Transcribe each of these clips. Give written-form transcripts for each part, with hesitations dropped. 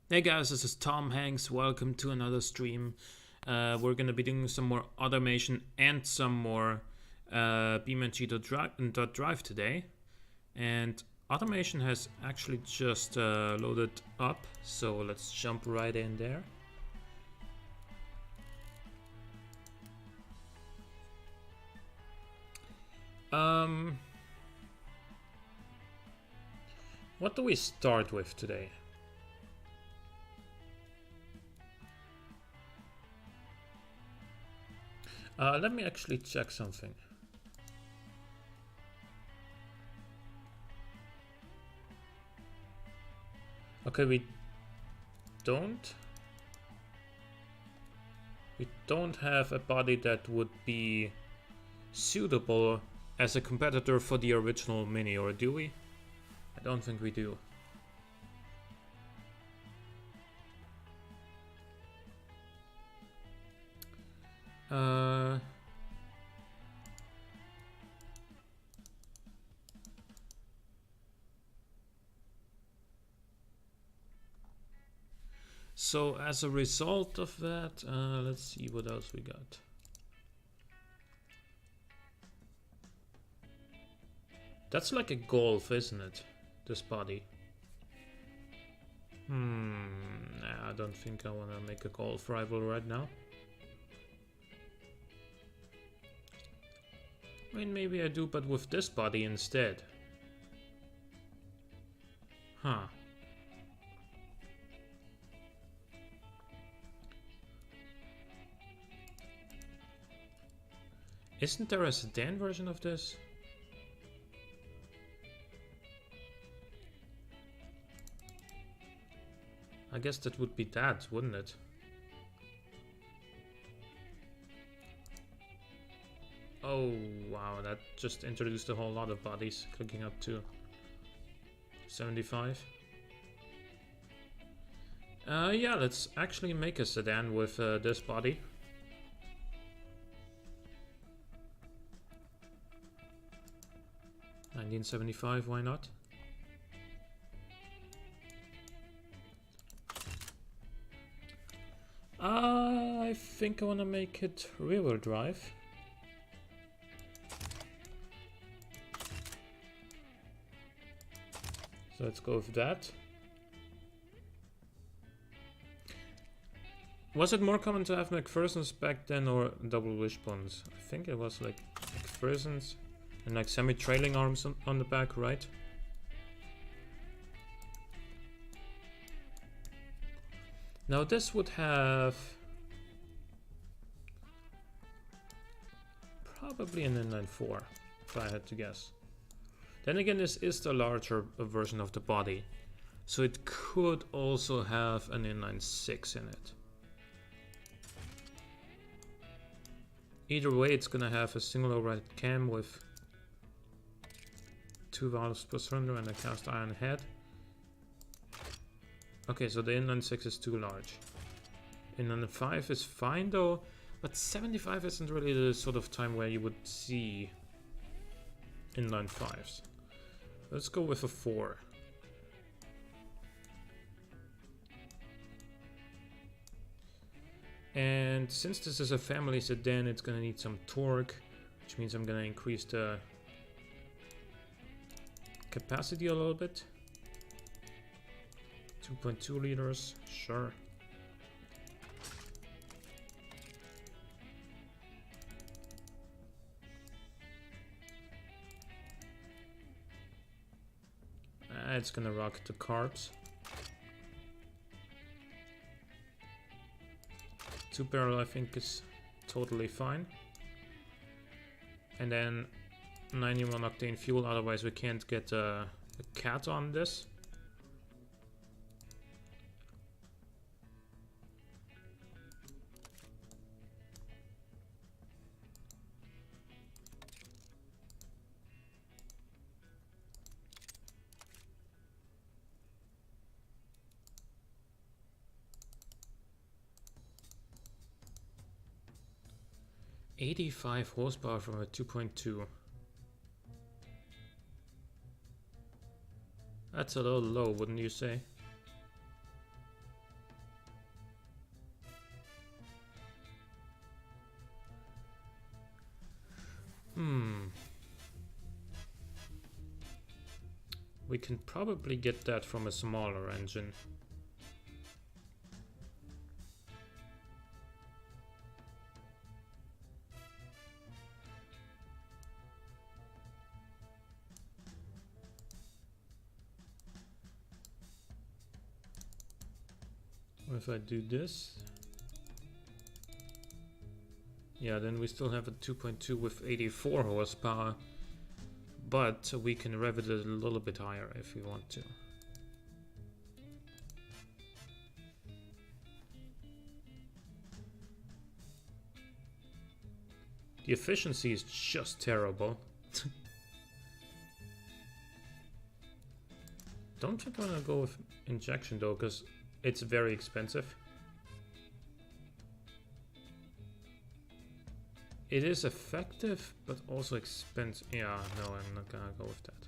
Hey guys, this is Tom Hanks. Welcome to another stream. We're going to be doing some more automation and some more BeamNG.drive today. And automation has actually just loaded up, so let's jump right in there. What do we start with today? Let me actually check something. Okay, we don't have a body that would be suitable as a competitor for the original Mini, or do we? I don't think we do. So as a result of that, let's see what else we got. That's like a golf, isn't it? This body. Nah, I don't think I want to make a golf rival right now. I mean, maybe I do, but with this body instead. Huh. Isn't there a sedan version of this? I guess that would be that, wouldn't it? Oh, wow, that just introduced a whole lot of bodies, clicking up to 75. Yeah, let's actually make a sedan with this body. $1975, why not? I think I want to make it rear-wheel drive. So let's go with that. Was it more common to have McPherson's back then or double wishbones? I think it was like McPherson's and like semi-trailing arms on the back, right? Now this would have probably an inline-4, if I had to guess. Then again, this is the larger version of the body, so it could also have an inline-6 in it. Either way, it's gonna have a single overhead cam with 2 valves per cylinder and a cast iron head. Okay, so the inline-6 is too large. Inline-5 is fine though, but 75 isn't really the sort of time where you would see inline-5s. Let's go with a 4. And since this is a family sedan, it's gonna need some torque, which means I'm gonna increase the capacity a little bit. 2.2 liters, sure. It's gonna rock the carbs. 2-barrel I think is totally fine. And then 91 octane fuel, otherwise we can't get a cat on this. $85 horsepower from a 2.2. That's a little low, wouldn't you say? We can probably get that from a smaller engine. If I do this, yeah, then we still have a 2.2 with 84 horsepower, but we can rev it a little bit higher if we want to. The efficiency is just terrible. Don't think I'm gonna go with injection though, because it's very expensive. It is effective, but also expensive. Yeah, no, I'm not gonna go with that.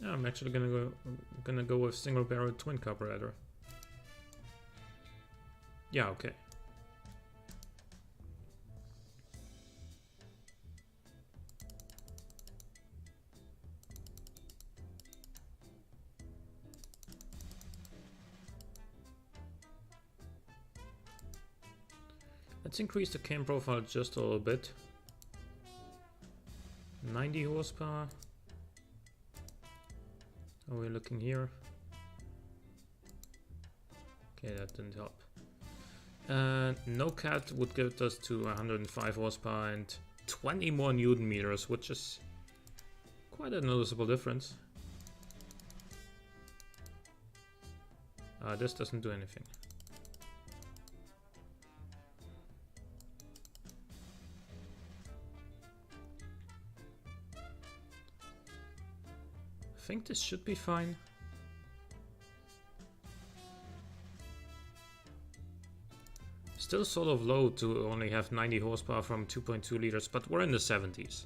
Yeah, I'm actually gonna go with single barrel twin carburetor. Yeah, okay. Let's increase the cam profile just a little bit. 90 horsepower. Are we looking here? Okay, that didn't help. No cat would get us to 105 horsepower and 20 more Newton meters, which is quite a noticeable difference. This doesn't do anything. I think this should be fine. Still sort of low to only have 90 horsepower from 2.2 liters, but we're in the 70s.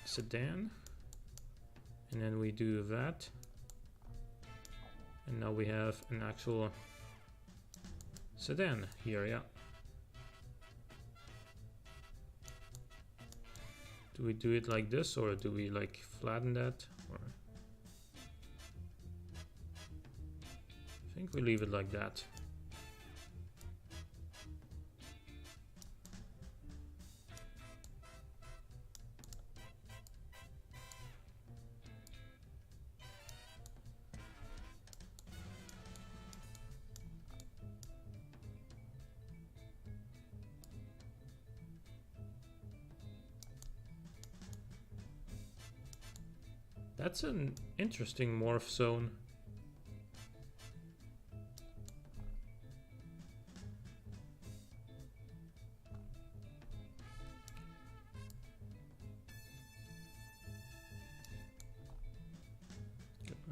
Sedan. And then we do that. And now we have an actual sedan here, yeah. Do we do it like this, or do we like flatten that? Or I think we leave it like that. That's an interesting morph zone.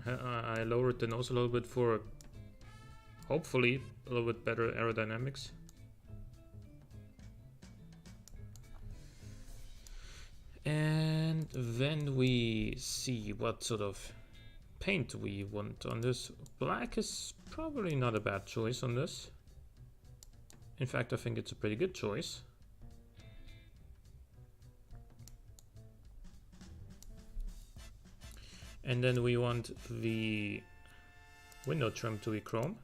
I lowered the nose a little bit for hopefully a little bit better aerodynamics. And then we see what sort of paint we want on this. Black is probably not a bad choice on this. In fact, I think it's a pretty good choice. And then we want the window trim to be chrome.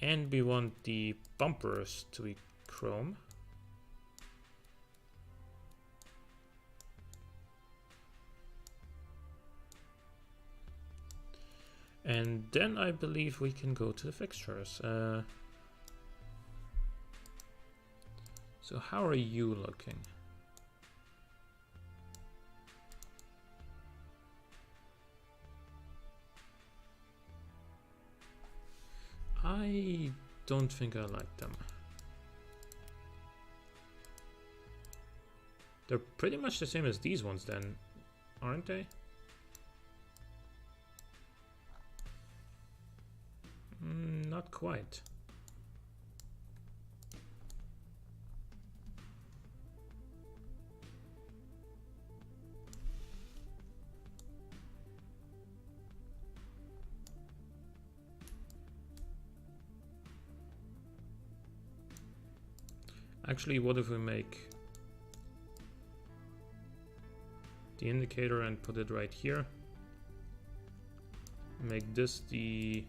And we want the bumpers to be chrome. And then I believe we can go to the fixtures. So how are you looking? I don't think I like them. They're pretty much the same as these ones then, aren't they? Not quite. Actually, what if we make the indicator and put it right here? Make this the...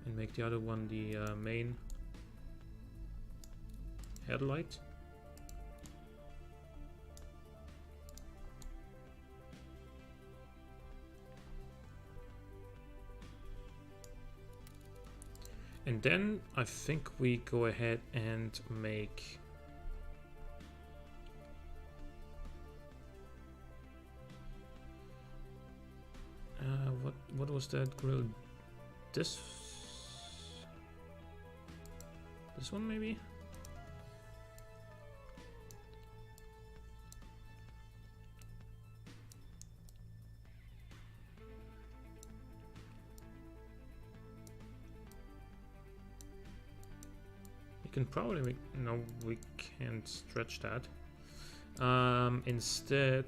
and make the other one the main headlight. And then I think we go ahead and make what was that grill? This one maybe? Can probably make, no, we can't stretch that. Instead,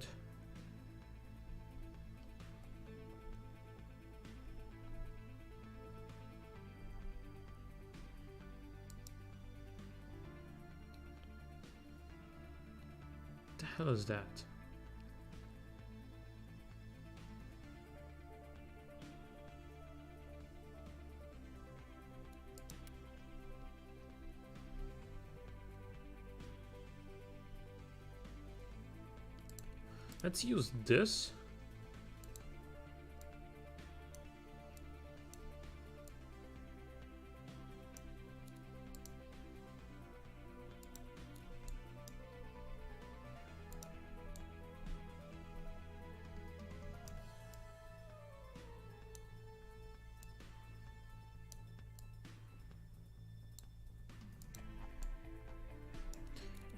what the hell is that? Let's use this.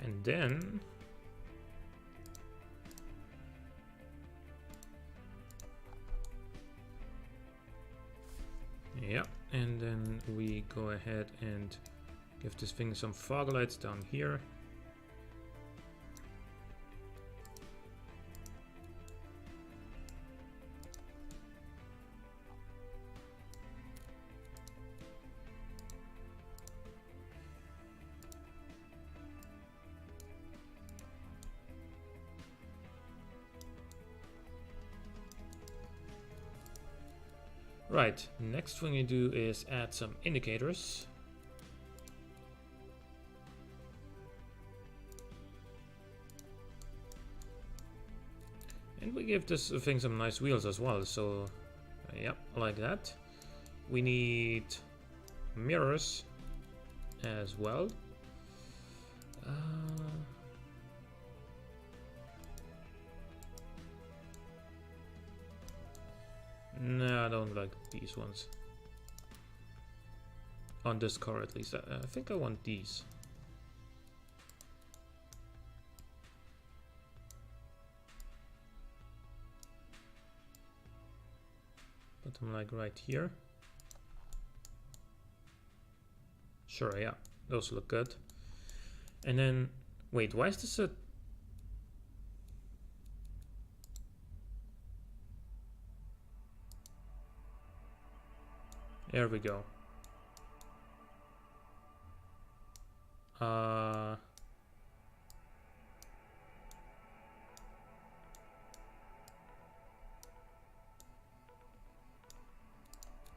And then yeah, and then we go ahead and give this thing some fog lights down here. Right, next thing you do is add some indicators. And we give this thing some nice wheels as well, so yep, like that. We need mirrors as well. No, I don't like these ones. On this car at least. I think I want these. Put them like right here. Sure, yeah, those look good. And then, wait, why is this a... There we go.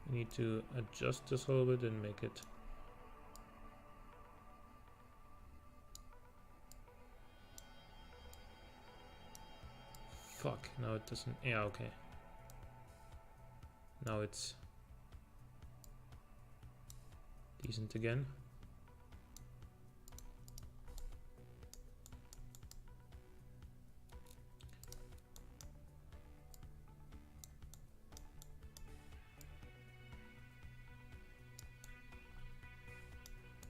We need to adjust this a little bit and make it... Fuck, no it doesn't... Yeah, okay. Now it's decent again.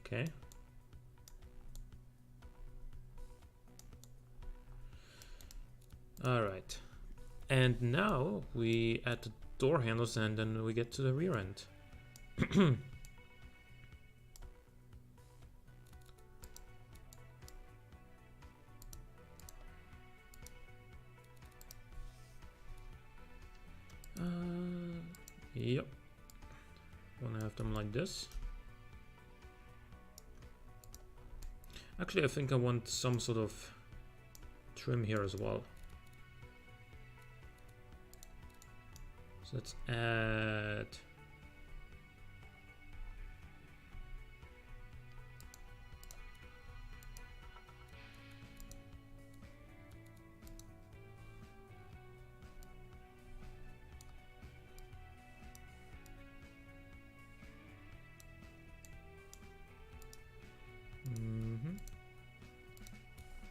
Okay. All right. And now we add the door handles and then we get to the rear end. Yep. Wanna have them like this. Actually, I think I want some sort of trim here as well. So let's add...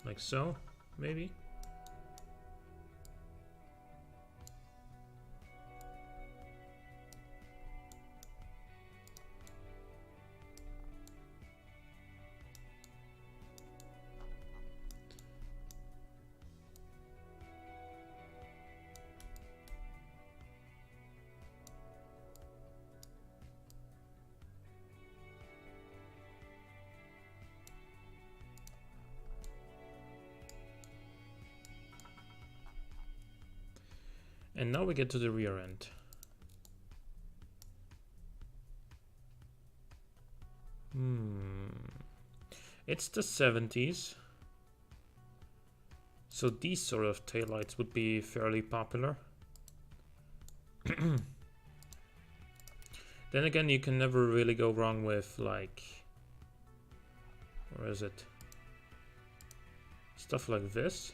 like so, maybe. And now we get to the rear end. It's the 70s. So these sort of taillights would be fairly popular. Then again, you can never really go wrong with, like, where is it? Stuff like this.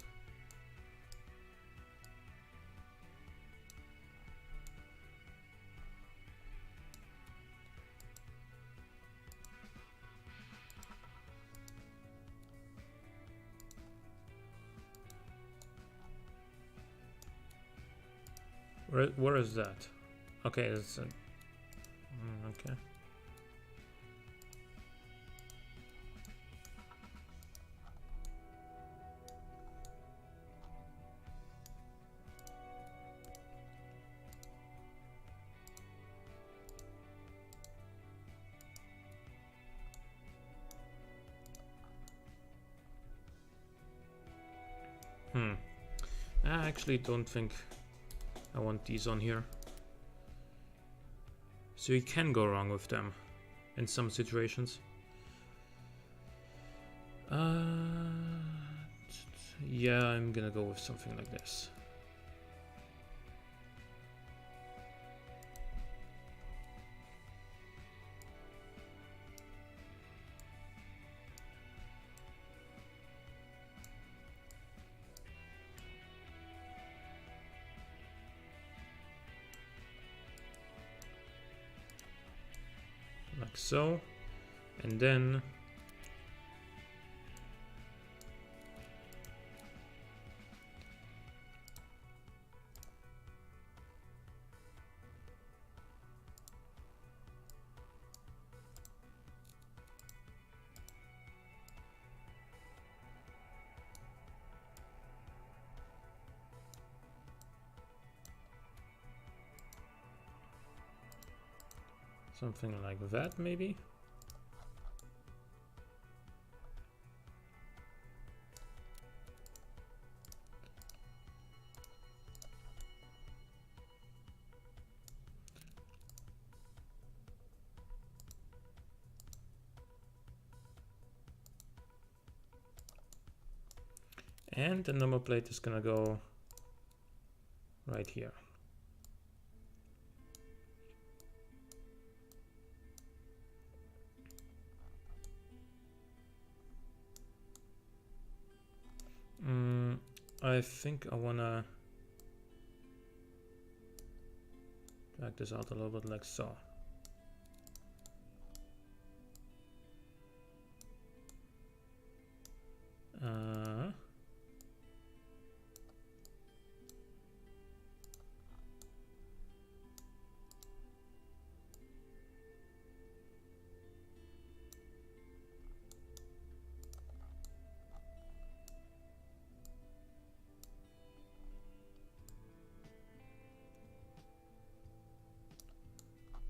Where is that? Okay, it's okay. I actually don't think I want these on here. So you can go wrong with them in some situations. Yeah, I'm gonna go with something like this. Like so, and then something like that, maybe. And the number plate is gonna go right here. I think I wanna drag this out a little bit like so.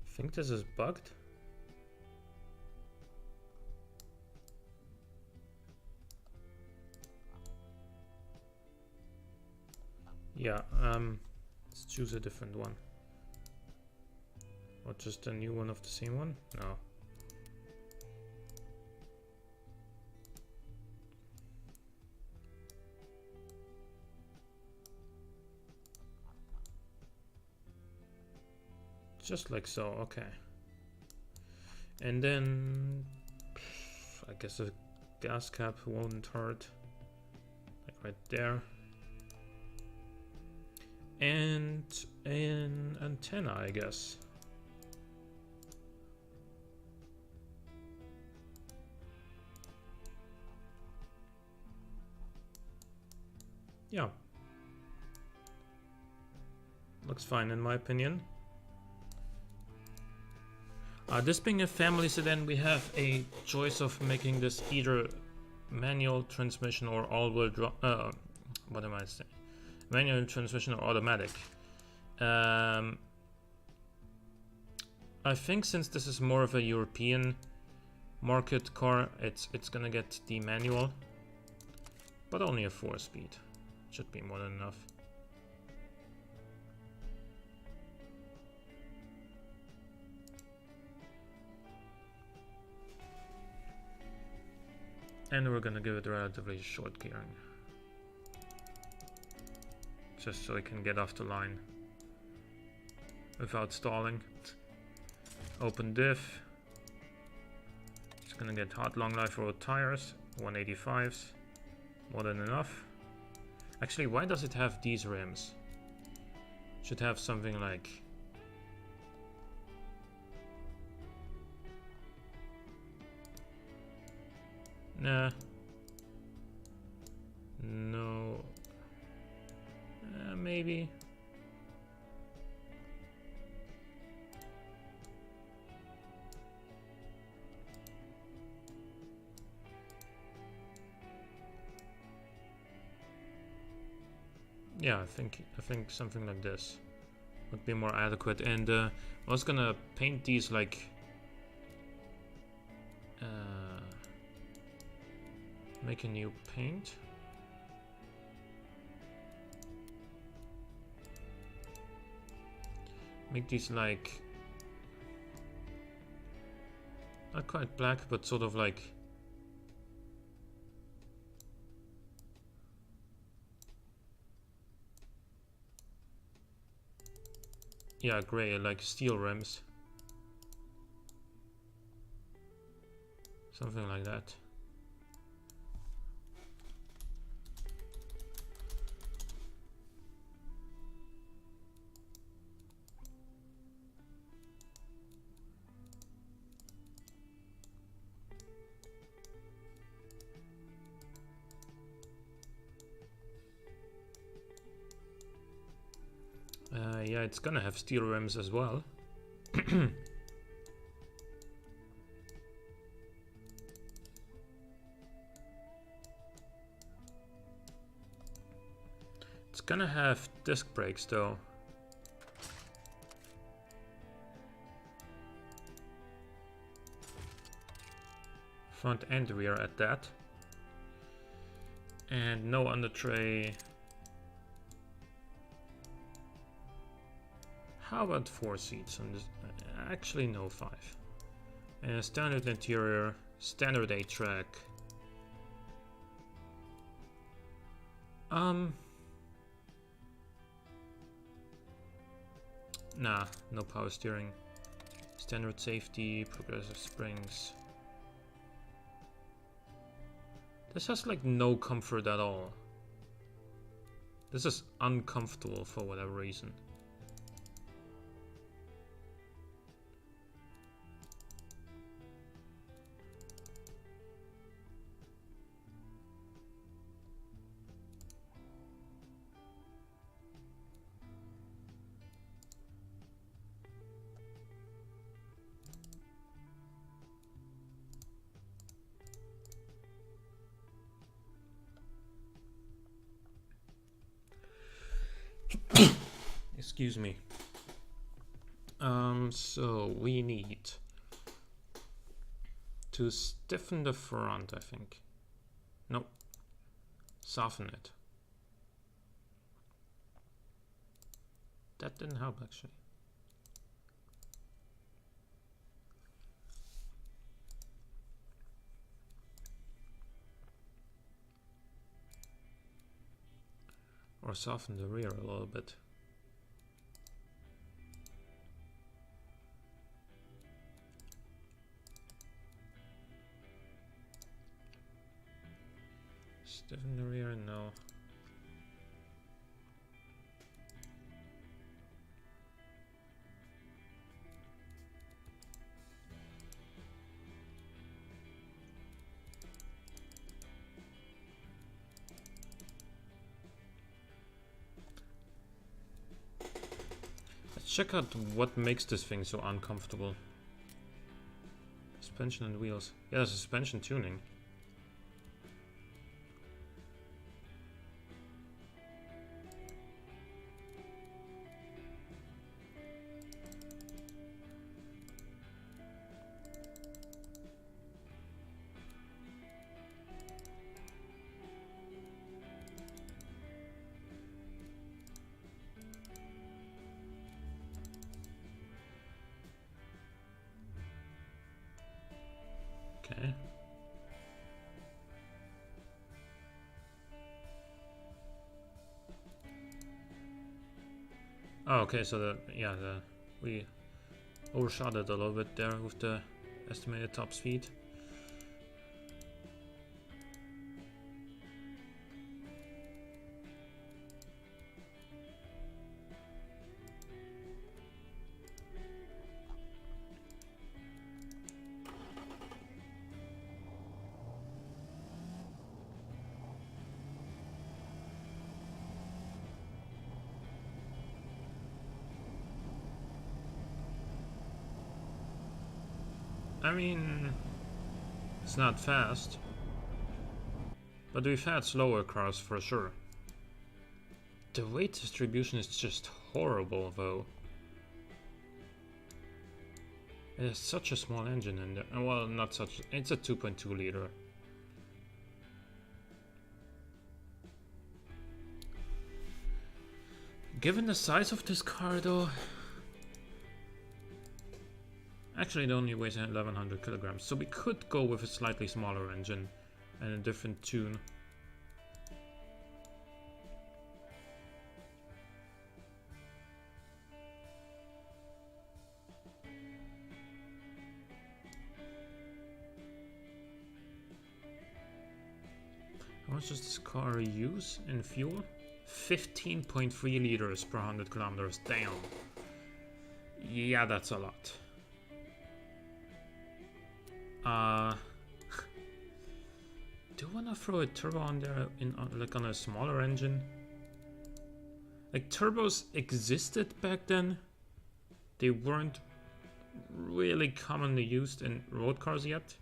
I think this is bugged. Yeah, let's choose a different one. Or just a new one of the same one? No. just like so. Okay. And then I guess a gas cap won't hurt. Like right there. And an antenna, I guess. Yeah. Looks fine in my opinion. This being a family sedan, we have a choice of making this either manual transmission or all-wheel drive. What am I saying? Manual transmission or automatic. I think since this is more of a European market car, it's gonna get the manual, but only a 4-speed. Should be more than enough. And we're gonna give it relatively short gearing, just so it can get off the line without stalling. Open diff. It's gonna get hot long life road tires, 185s, more than enough. Actually, why does it have these rims? Should have something like... Nah. No. Maybe. Yeah, I think something like this would be more adequate. And I was gonna paint these like make a new paint. Make these like not quite black, but sort of like yeah, gray, like steel rims. Something like that. Yeah, it's gonna have steel rims as well. It's gonna have disc brakes though. Front and rear at that. And no under tray. How about 4 seats on this? Actually, no, 5. Standard interior, standard 8-track. Nah, no power steering. Standard safety, progressive springs. This has like no comfort at all. This is uncomfortable for whatever reason. Excuse me. So we need to stiffen the front, I think. Nope. Soften it. That didn't help actually. Or soften the rear a little bit. Stiff in the rear? No. Let's check out what makes this thing so uncomfortable. Suspension and wheels. Yeah, suspension tuning. Okay. Oh, okay, so we overshot it a little bit there with the estimated top speed. I mean, it's not fast, but we've had slower cars for sure. The weight distribution is just horrible though. It has such a small engine in there. Well, not such, it's a 2.2 liter. Given the size of this car though, actually it only weighs 1100 kilograms, so we could go with a slightly smaller engine and a different tune. How much does this car use in fuel? 15.3 liters per 100 kilometers. Damn. Yeah, that's a lot. Do you want to throw a turbo on there like on a smaller engine? Like turbos existed back then. They weren't really commonly used in road cars yet.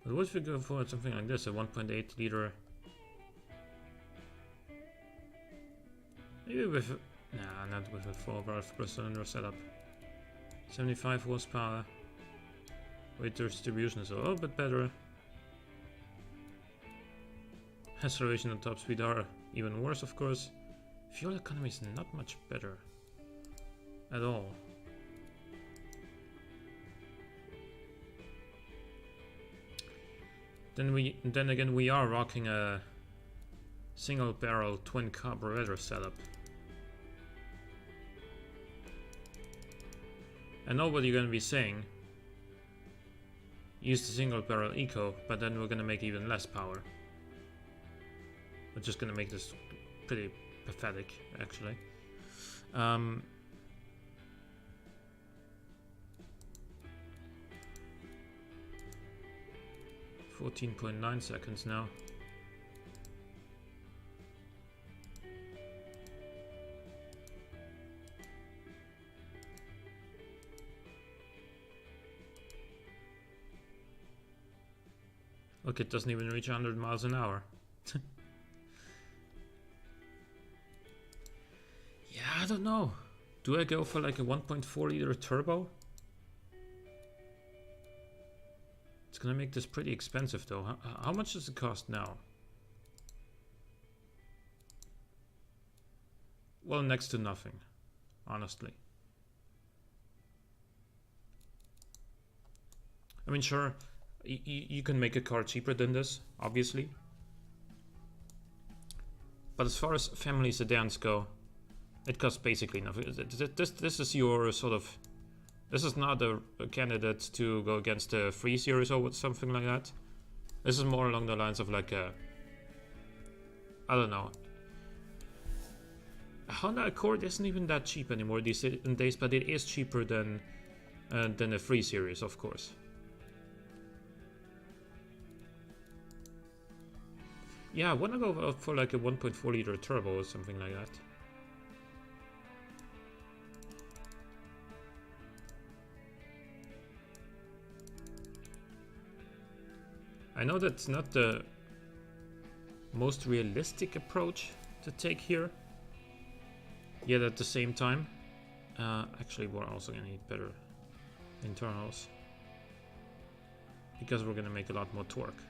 But what if we go for something like this, a 1.8 liter? Maybe with nah, not with a 4-valve per cylinder setup. 75 horsepower. Weight distribution is a little bit better. Acceleration and top speed are even worse, of course. Fuel economy is not much better at all. Then again, we are rocking a single barrel twin carburetor setup. I know what you're gonna be saying. Use the single barrel eco, but then we're gonna make even less power. We're just gonna make this pretty pathetic, actually. 14.9 seconds now. Look, it doesn't even reach 100 miles an hour. Yeah, I don't know. Do I go for like a 1.4 liter turbo? It's gonna make this pretty expensive though. How much does it cost now? Well, next to nothing, honestly. I mean, sure, you can make a car cheaper than this, obviously. But as far as family sedans go, it costs basically nothing. This is your sort of This is not a candidate to go against the 3 Series or something like that. This is more along the lines of like a, I don't know. A Honda Accord isn't even that cheap anymore these days, but it is cheaper than a 3 Series, of course. Yeah, I want to go for like a 1.4 liter turbo or something like that. I know that's not the most realistic approach to take here, yet at the same time, actually we're also gonna need better internals because we're gonna make a lot more torque.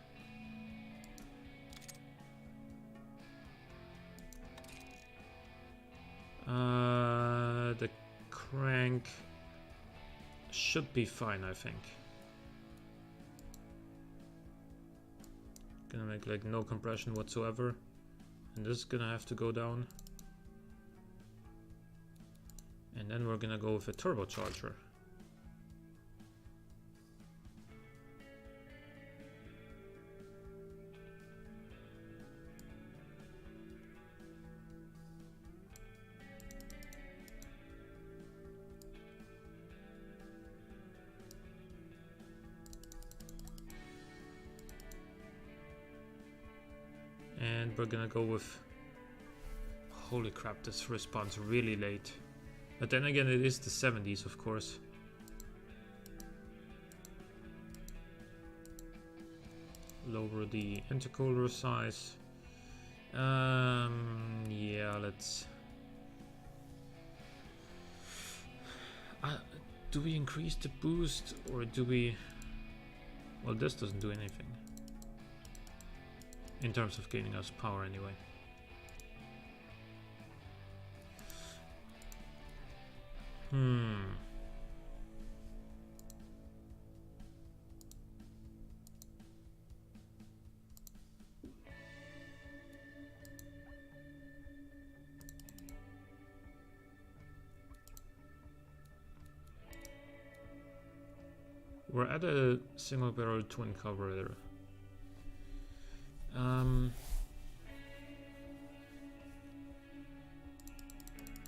The crank should be fine, I think. Gonna make like no compression whatsoever, and this is gonna have to go down. And then we're gonna go with a turbocharger. And we're gonna go with, holy crap, this responds really late. But then again, it is the 70s, of course. Lower the intercooler size. Yeah, let's... do we increase the boost or do we... Well, this doesn't do anything. In terms of gaining us power anyway. We're at a single barrel twin carburetor.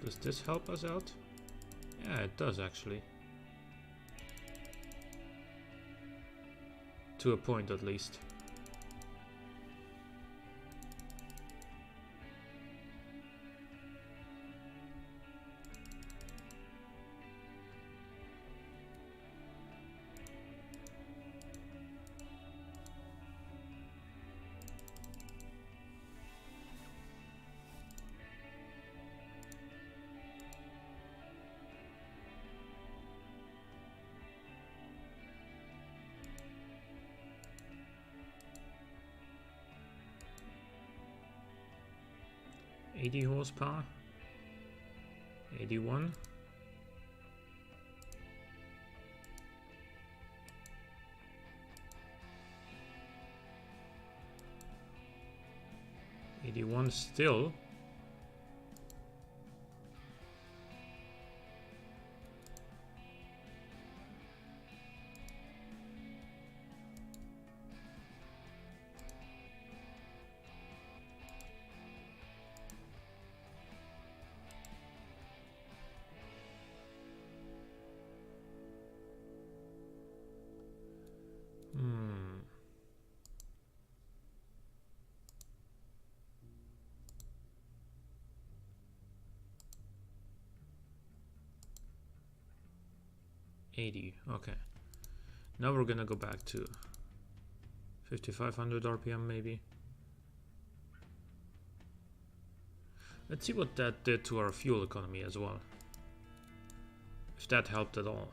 Does this help us out? Yeah, it does actually. To a point at least. $80 horsepower, 81. $81 still. $80, okay. Now we're gonna go back to 5500 RPM maybe. Let's see what that did to our fuel economy as well. If that helped at all.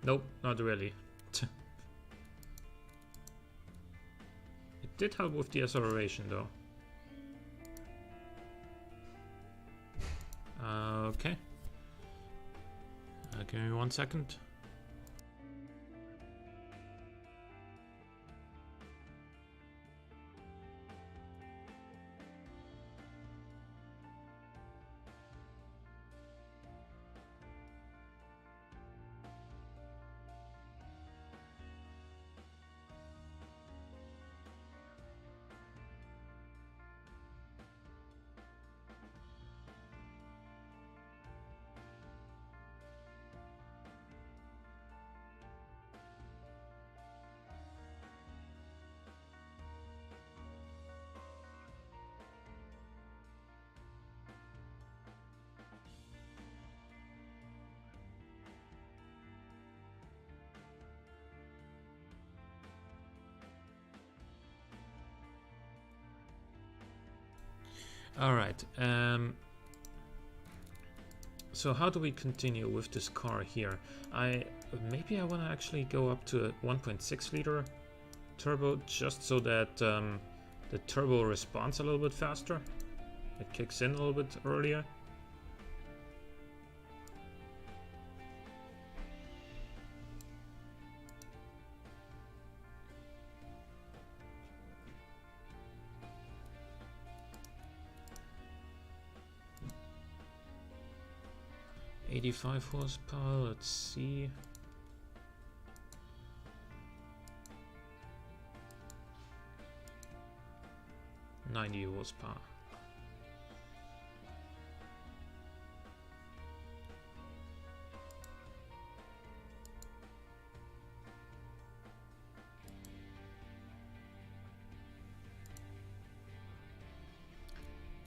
Nope, not really. It did help with the acceleration though. Okay. Give me 1 second. All right. So how do we continue with this car here? Maybe I want to actually go up to a 1.6 liter turbo just so that the turbo responds a little bit faster. It kicks in a little bit earlier. $85 horsepower, let's see. $90 horsepower.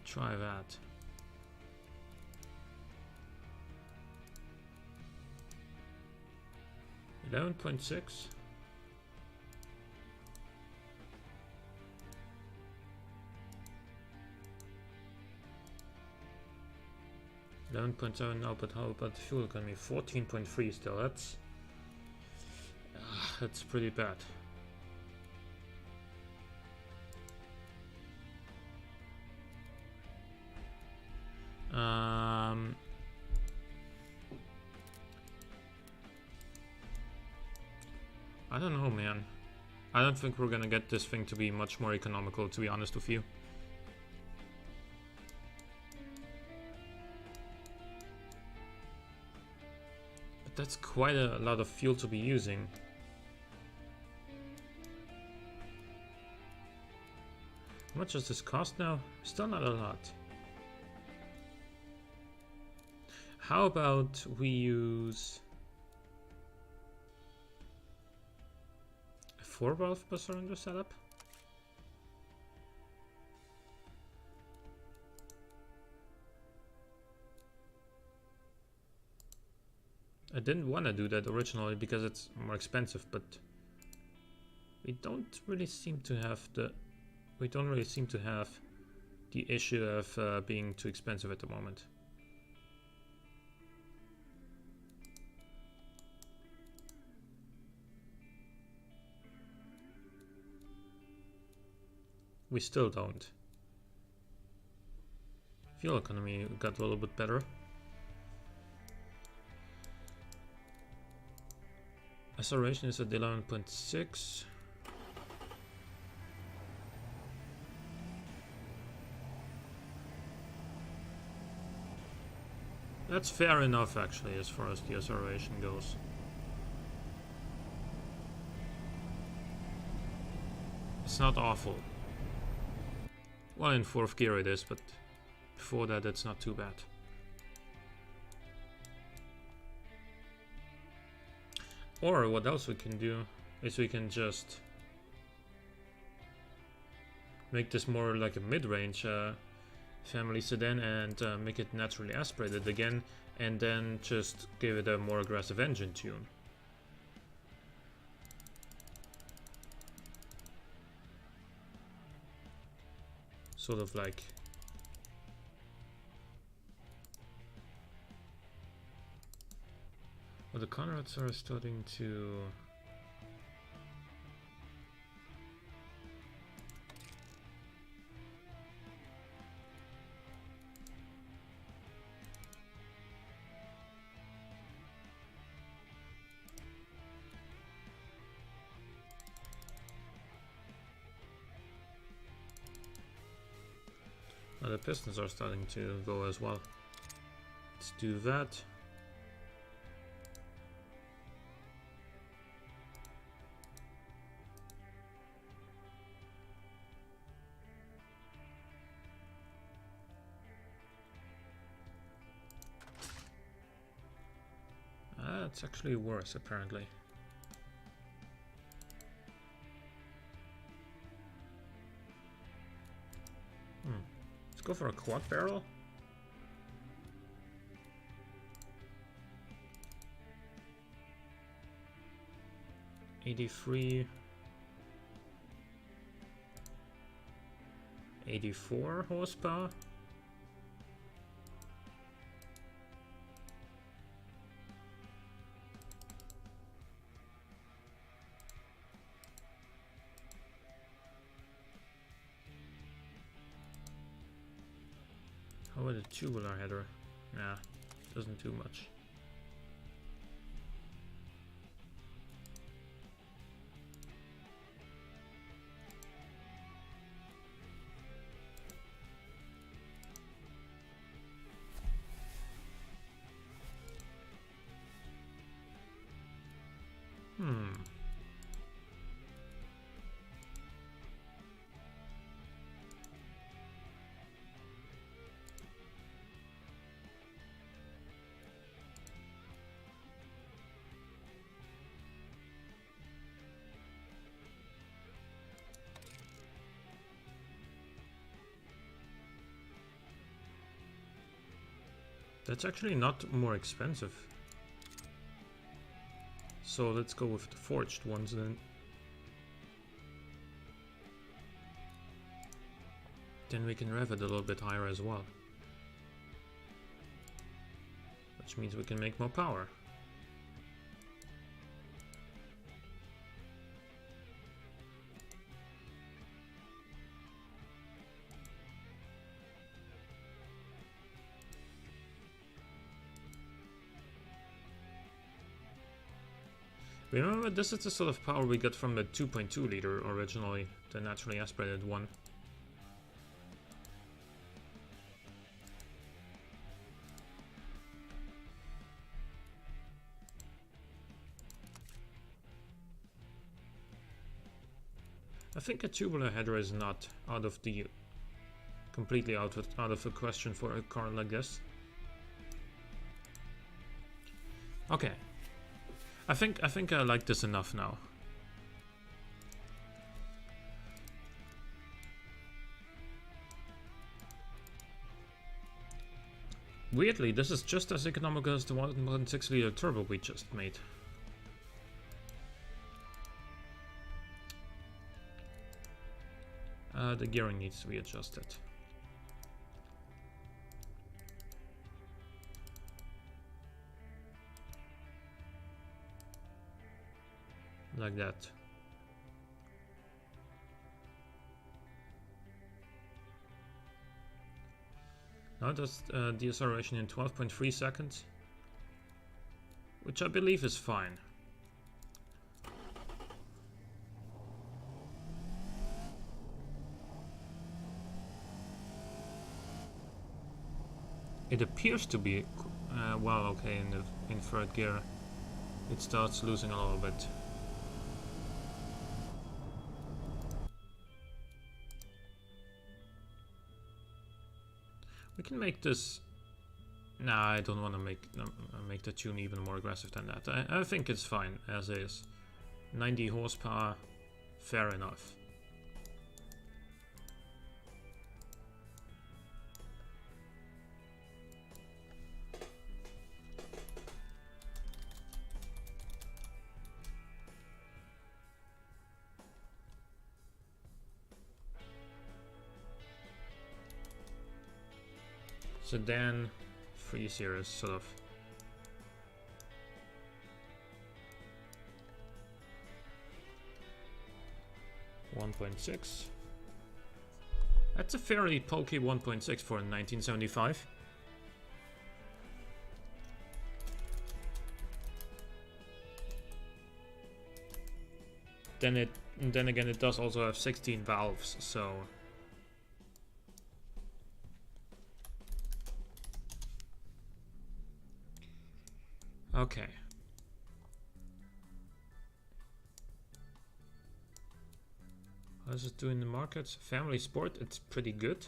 Try that. $11.6. $11.7 now, but how about the fuel economy? 14.3 still. That's pretty bad. I don't know, man. I don't think we're gonna get this thing to be much more economical, to be honest with you. But that's quite a lot of fuel to be using. How much does this cost now? Still not a lot. How about we use a 4-valve per cylinder setup? I didn't want to do that originally because it's more expensive, but we don't really seem to have the issue of being too expensive at the moment. We still don't. Fuel economy got a little bit better. Acceleration is at 11.6. That's fair enough, actually, as far as the acceleration goes. It's not awful. Well, in 4th gear it is, but before that it's not too bad. Or what else we can do is we can just make this more like a mid-range family sedan and make it naturally aspirated again, and then just give it a more aggressive engine tune. Sort of like well, the Conrads are starting to the pistons are starting to go as well. Let's do that. It's actually worse, apparently. Let's go for a quad barrel. $83, $84 horsepower. How about a tubular header? Nah, doesn't do much. That's actually not more expensive. So let's go with the forged ones then. Then we can rev it a little bit higher as well. Which means we can make more power. Remember, this is the sort of power we got from the 2.2 liter originally, the naturally aspirated one. I think a tubular header is not out of the completely out of the question for a car like this. Okay. I think I like this enough now. Weirdly, this is just as economical as the 1.6 liter turbo we just made. The gearing needs to be adjusted. Like that. Now that's deceleration in 12.3 seconds, which I believe is fine. It appears to be well okay in third gear. It starts losing a little bit. We can make this. Nah, I don't want to make the tune even more aggressive than that. I think it's fine as is. 90 horsepower, fair enough. Sedan 3 Series sort of. .6. That's a fairly pokey 1.6 for 1975. Then again, it does also have 16 valves, so. Okay. How does it do in the markets? Family Sport, it's pretty good.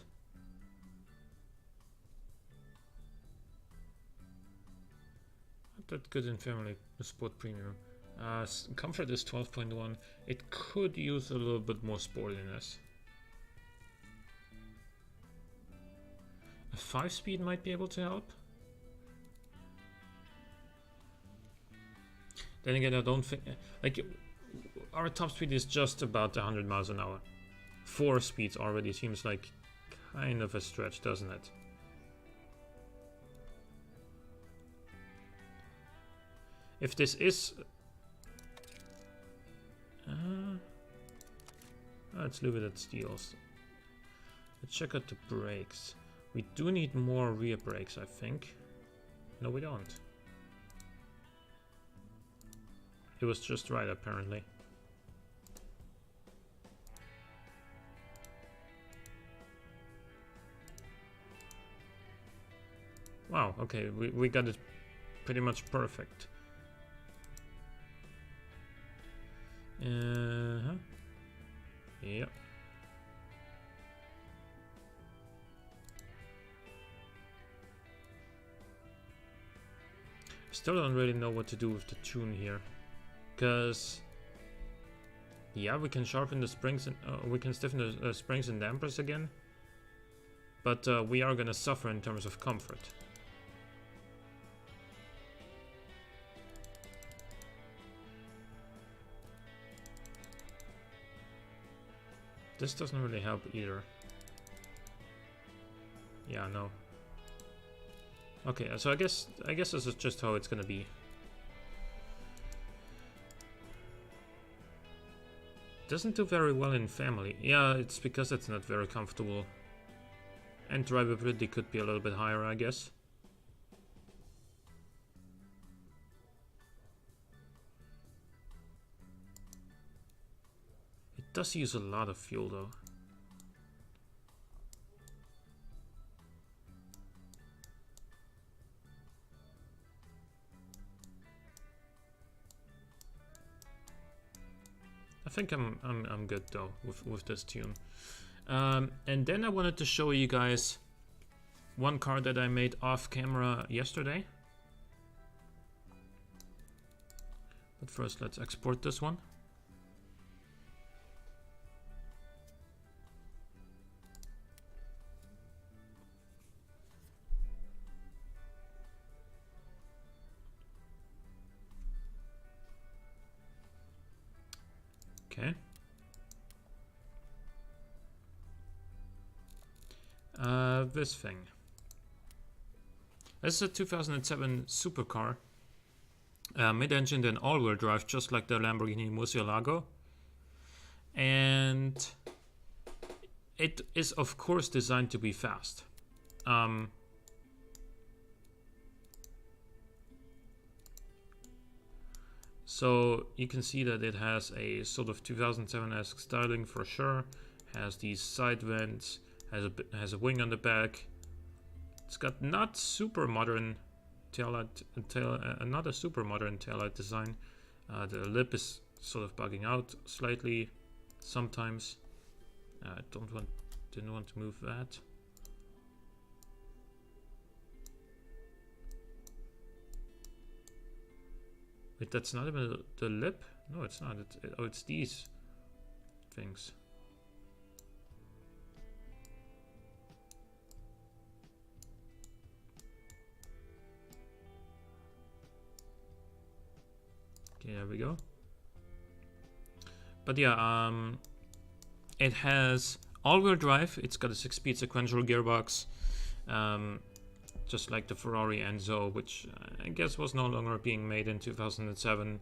Not that good in Family Sport Premium. Comfort is 12.1. It could use a little bit more sportiness. A 5-speed might be able to help. Then again, I don't think like our top speed is just about 100 miles an hour. 4 speeds already seems like kind of a stretch, doesn't it? If this is let's look at steels. Let's check out the brakes. We do need more rear brakes, I think. No, we don't. It was just right, apparently. Wow, okay, we got it pretty much perfect. Yep. Still don't really know what to do with the tune here, because yeah, we can sharpen the springs and we can stiffen the springs and dampers again, but we are gonna suffer in terms of comfort. This doesn't really help either. Yeah, no. Okay, so I guess this is just how it's gonna be. Doesn't do very well in family. Yeah, it's because it's not very comfortable. And drivability could be a little bit higher, I guess. It does use a lot of fuel though. I think I'm good though with this tune. And then I wanted to show you guys one car that I made off camera yesterday. But first let's export this one. Okay. This thing. This is a 2007 supercar. Mid-engine and all-wheel drive, just like the Lamborghini Murcielago. And it is, of course, designed to be fast. So you can see that it has a sort of 2007-esque styling for sure. Has these side vents, has a wing on the back. It's got not super modern not a super modern taillight design. The lip is sort of bugging out slightly sometimes. Didn't want to move that. Wait, that's not even the lip? No, it's not. Oh, it's these things. Okay, there we go. But yeah, it has all-wheel drive. It's got a 6-speed sequential gearbox, just like the Ferrari Enzo, which I guess was no longer being made in 2007.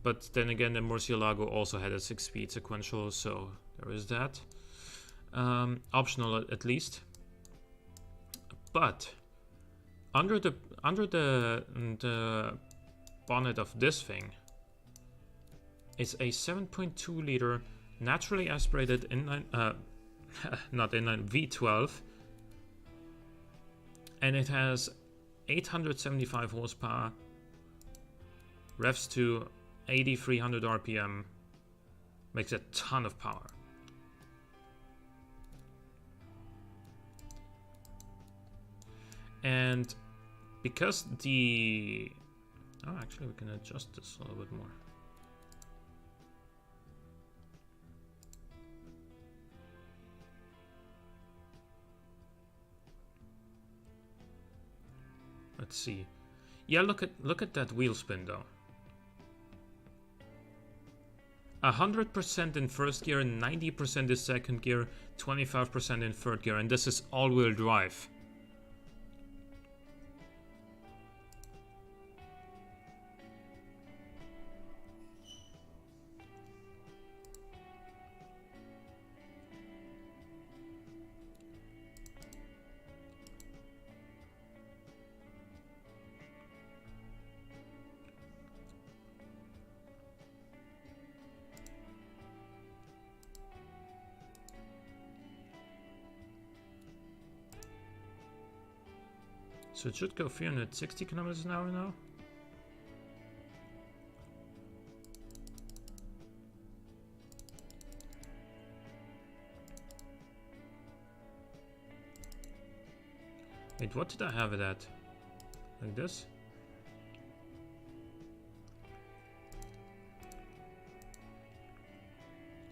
But then again, the Murcielago also had a 6-speed sequential, so there is that. Optional at least. But under the bonnet of this thing is a 7.2 liter naturally aspirated inline, not inline, V12, and it has 875 horsepower, revs to 8300 RPM, makes a ton of power. And because the... Oh, actually we can adjust this a little bit more. Let's see. Yeah, look at that wheel spin though. 100% in first gear, 90% in second gear, 25% in third gear, and this is all-wheel drive. So it should go 360 kilometers an hour now. Wait, what did I have it at? Like this?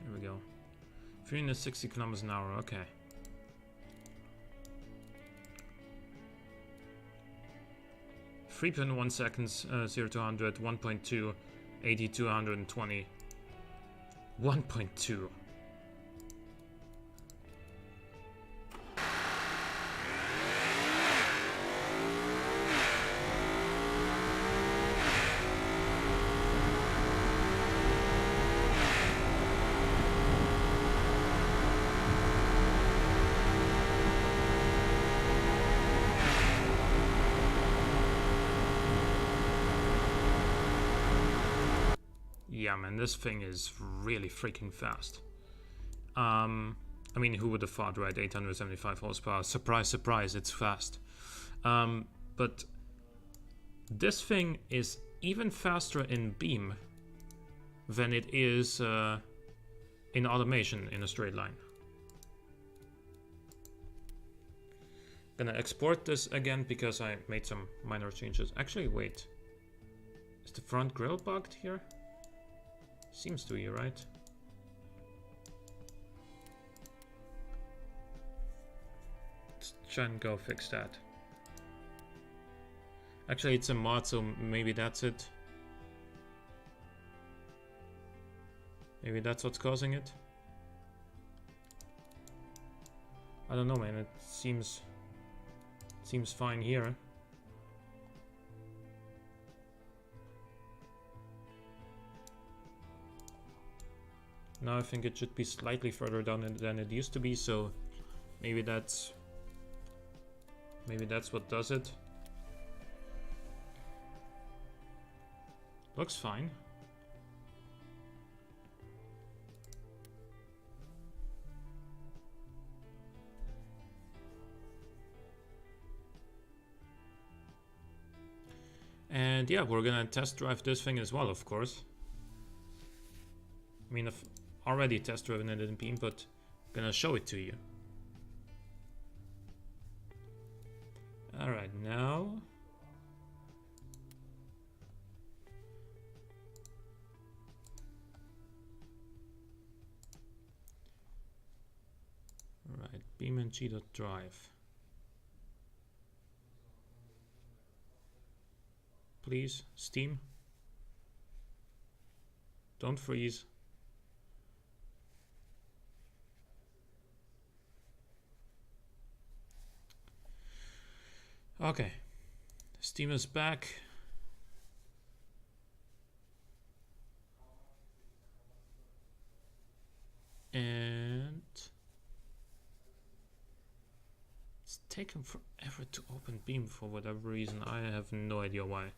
There we go. 360 kilometers an hour, okay. Three 3.1 seconds, 0 to 100, 1.2, 80 to 120. 1.2. Yeah, man, this thing is really freaking fast. I mean, who would have thought, right? 875 horsepower. Surprise, surprise, it's fast. But this thing is even faster in Beam than it is in automation in a straight line. Gonna export this again because I made some minor changes. Actually, wait. Is the front grille bugged here? Seems to be, right? Let's try and go fix that. Actually, it's a mod, so maybe that's it. Maybe that's what's causing it. I don't know, man. It seems fine here. Now I think it should be slightly further down than it used to be, so maybe that's what does it. Looks fine. And yeah, we're gonna test drive this thing as well, of course. I mean, I've already test driven it in Beam, but I'm gonna show it to you. Alright, now alright, BeamNG.drive. Please, Steam. Don't freeze. Okay, Steam is back. And it's taken forever to open Beam for whatever reason. I have no idea why.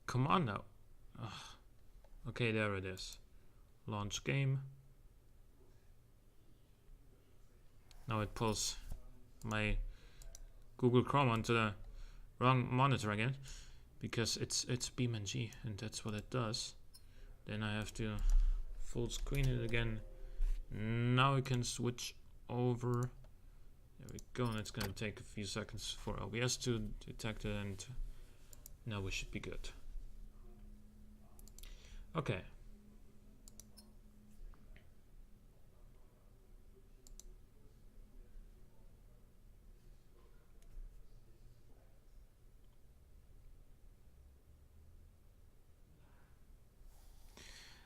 Come on now. Ugh. Okay, there it is. Launch game. Now it pulls my Google Chrome onto the wrong monitor again, because it's BeamNG and that's what it does. Then I have to full screen it again. Now we can switch over. There we go, and it's gonna take a few seconds for OBS to detect it, and now we should be good. Okay.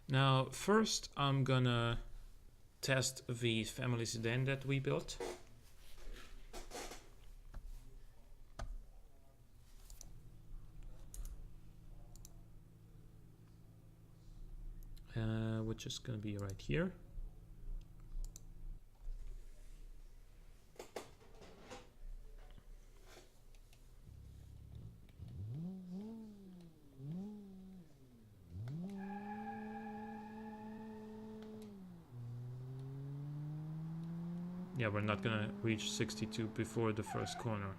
Now, first I'm gonna test the family sedan that we built. Which is gonna be right here. Yeah, we're not gonna reach 62 before the first corner.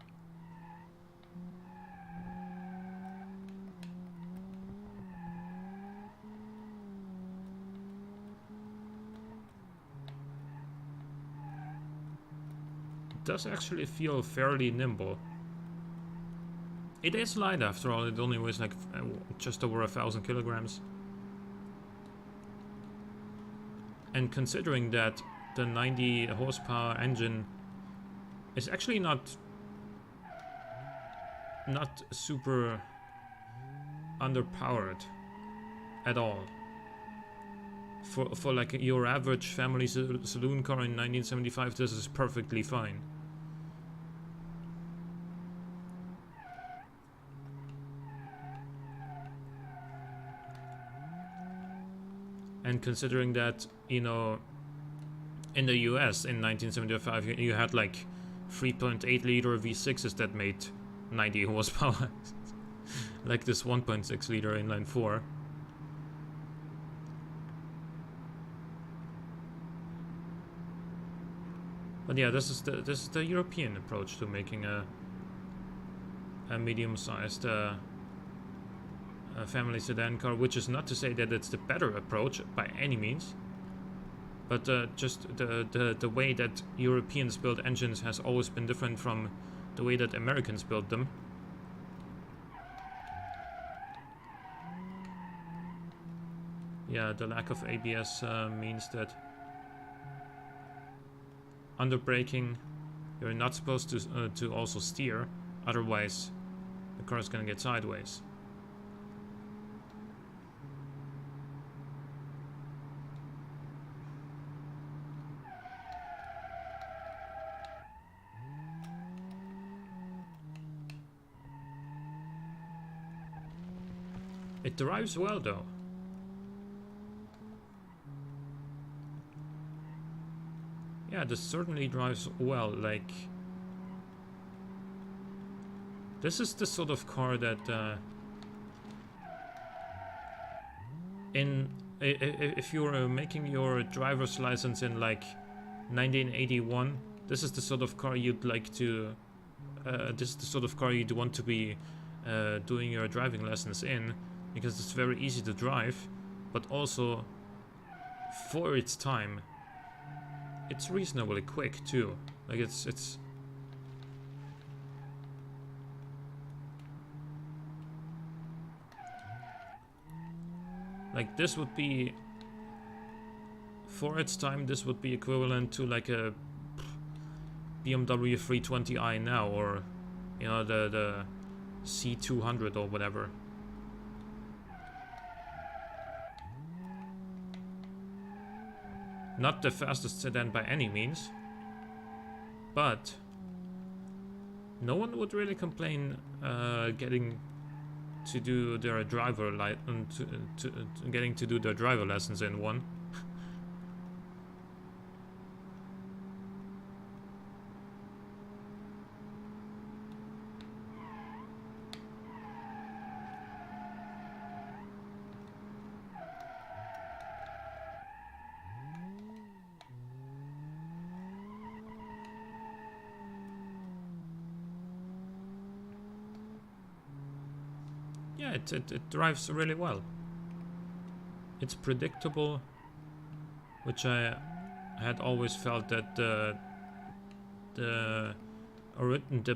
It does actually feel fairly nimble. It is light after all, it only weighs like just over 1,000 kilograms. And considering that the 90 horsepower engine is actually not super underpowered at all. For like your average family saloon car in 1975, this is perfectly fine. And considering that, you know, in the US in 1975 you had like 3.8 liter V6s that made 90 horsepower. Like this 1.6 liter inline 4. But yeah, this is the European approach to making a medium-sized family sedan car, which is not to say that it's the better approach by any means, but just the way that Europeans build engines has always been different from the way that Americans build them. Yeah, the lack of ABS means that under braking you're not supposed to also steer, otherwise the car is gonna get sideways. It drives well though. Yeah, this certainly drives well. Like, this is the sort of car that if you're making your driver's license in like 1981, this is the sort of car you'd like to this is the sort of car you'd want to be doing your driving lessons in, because it's very easy to drive, but also for its time it's reasonably quick too. Like it's like, this would be, for its time, this would be equivalent to like a BMW 320i now, or you know, the C200 or whatever. Not the fastest sedan by any means, but no one would really complain getting to do their driver getting to do their driver lessons in one. Yeah, it drives really well. It's predictable, which I had always felt that the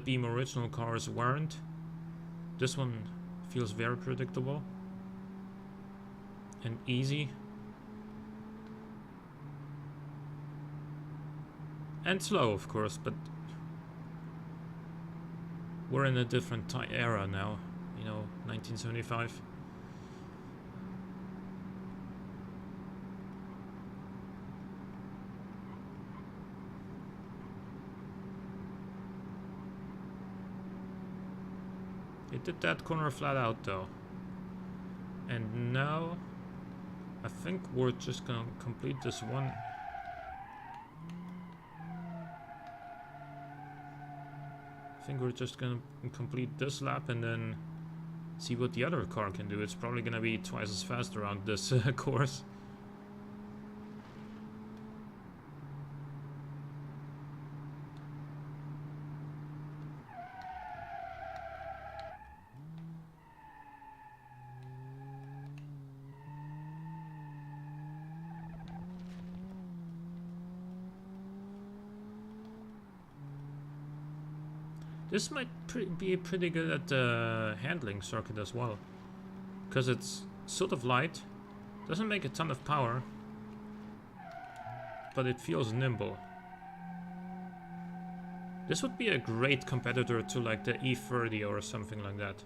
Beam original cars weren't. This one feels very predictable and easy. And slow, of course, but we're in a different era now. You know, 1975. It did that corner flat out though. And now I think we're just gonna complete this one. I think we're just gonna complete this lap and then see what the other car can do. It's probably gonna be twice as fast around this course. This might be pretty good at the handling circuit as well, because it's sort of light, doesn't make a ton of power, but it feels nimble. This would be a great competitor to like the E30 or something like that.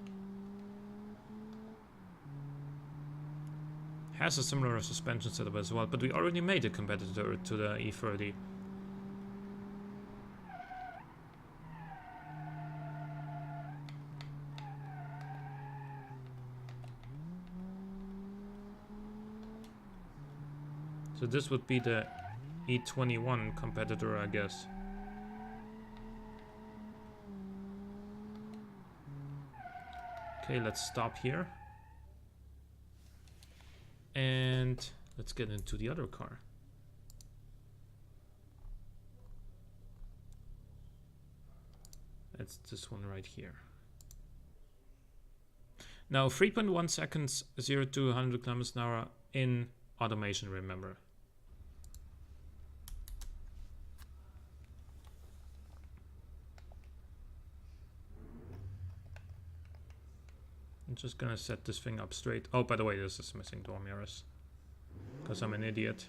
Has a similar suspension setup as well, but we already made a competitor to the E30. So this would be the E21 competitor, I guess. Okay, let's stop here. And let's get into the other car. That's this one right here. Now 3.1 seconds, 0 to 100 kilometers an hour in automation, remember. I'm just gonna set this thing up straight. Oh, by the way, this is missing door mirrors, because I'm an idiot.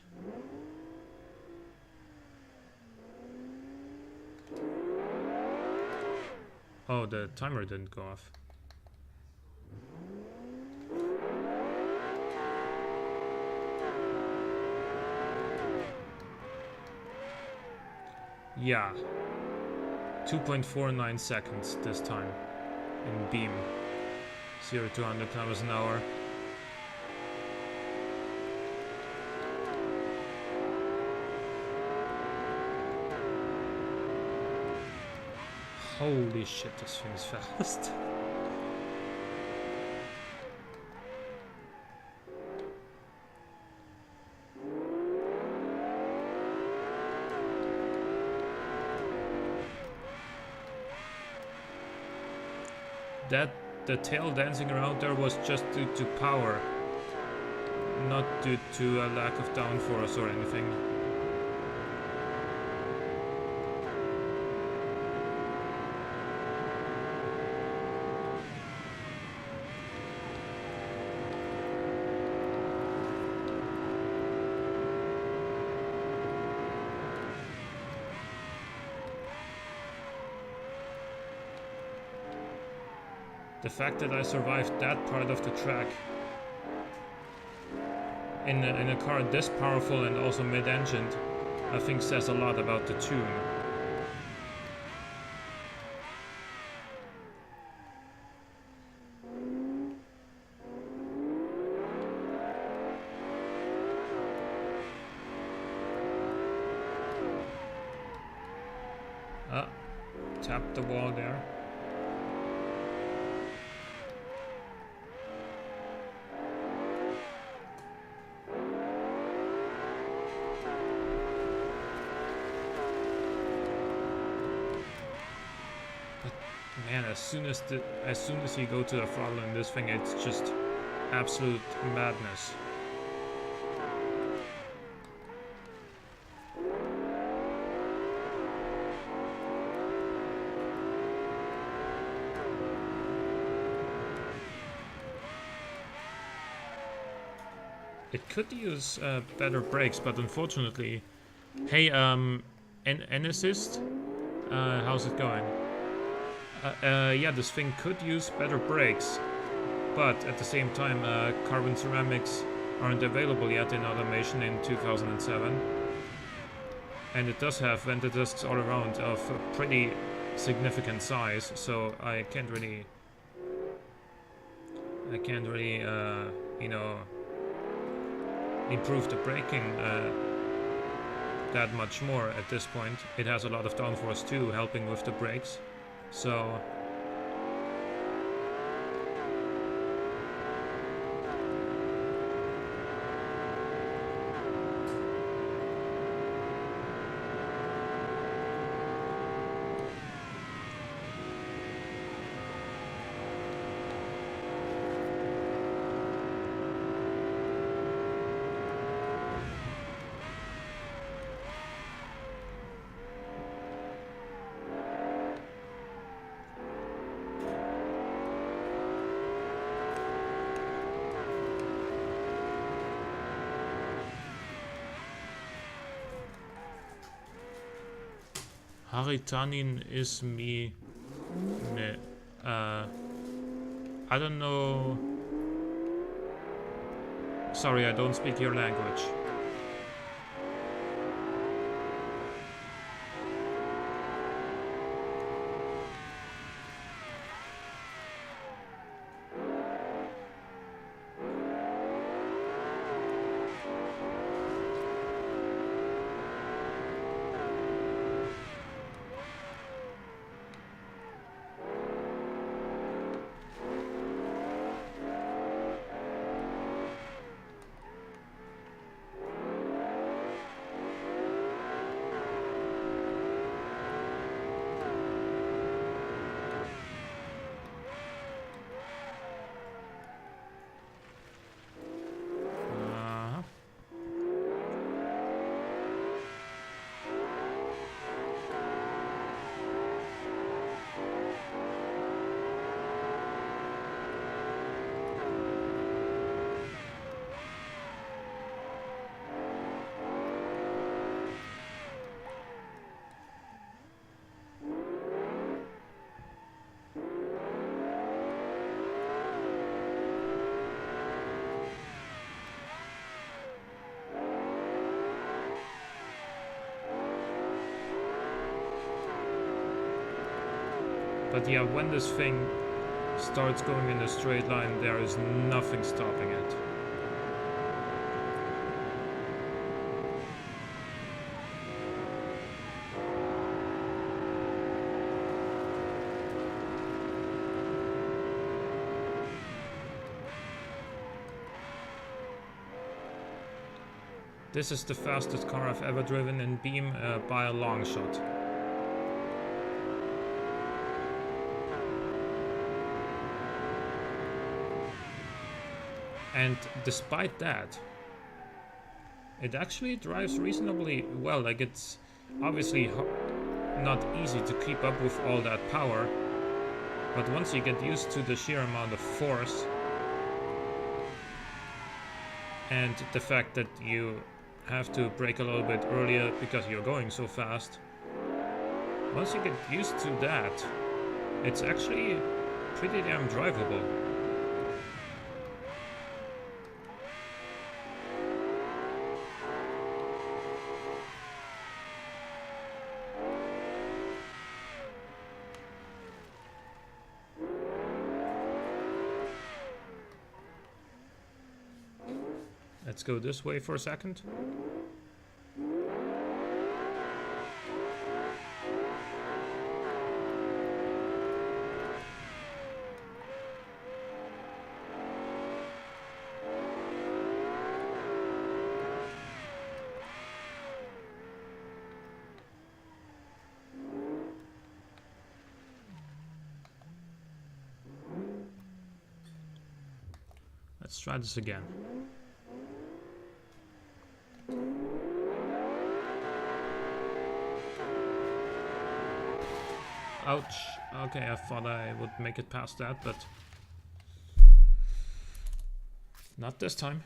Oh, the timer didn't go off. Yeah. 2.49 seconds this time in Beam. 0 to 100 kilometers an hour. Holy shit, this thing's fast. The tail dancing around there was just due to power, not due to a lack of downforce or anything. The fact that I survived that part of the track in a car this powerful and also mid-engined, I think says a lot about the tune. Tapped the wall there. Man, as soon as you go to the throttle in this thing, it's just absolute madness. It could use better brakes, but unfortunately, hey, N assist, how's it going? Yeah, this thing could use better brakes, but at the same time, carbon ceramics aren't available yet in automation in 2007, and it does have vented discs all around of a pretty significant size, so I can't really, you know, improve the braking that much more at this point. It has a lot of downforce too, helping with the brakes. So Haritanin is me. Ne. I don't know. Sorry, I don't speak your language. But yeah, when this thing starts going in a straight line, there is nothing stopping it. This is the fastest car I've ever driven in Beam by a long shot. And despite that, it actually drives reasonably well. Like, it's obviously not easy to keep up with all that power, but once you get used to the sheer amount of force and the fact that you have to brake a little bit earlier because you're going so fast, once you get used to that, it's actually pretty damn drivable. Let's go this way for a second. Let's try this again. Ouch. Okay, I thought I would make it past that, but not this time.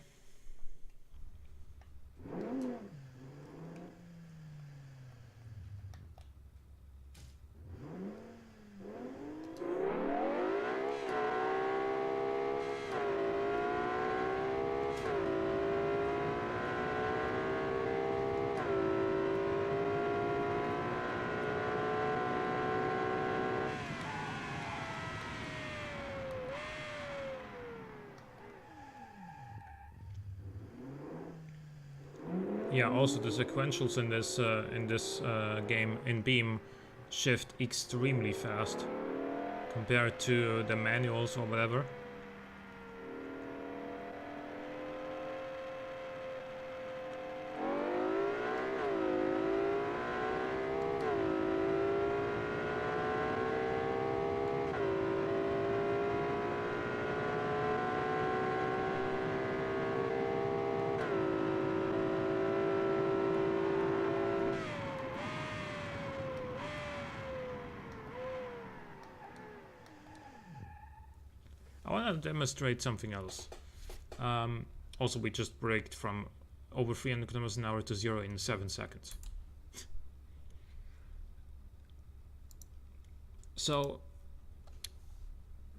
Yeah, also the sequentials in this game in Beam shift extremely fast compared to the manuals or whatever. I want to demonstrate something else. Also, we just braked from over 300 kilometers an hour to 0 in 7 seconds. So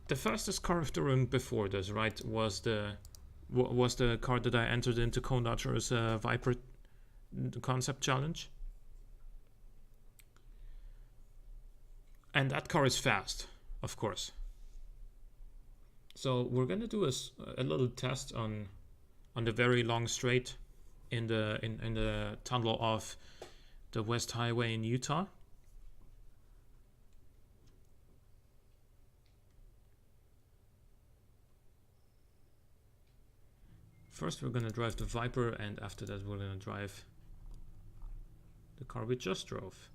the fastest car of the room before this, right, was the car that I entered into Cone Dodger's Viper concept challenge. And that car is fast, of course. So we're gonna do a little test on the very long straight in the tunnel of the West Highway in Utah. First we're gonna drive the Viper, and after that we're gonna drive the car we just drove.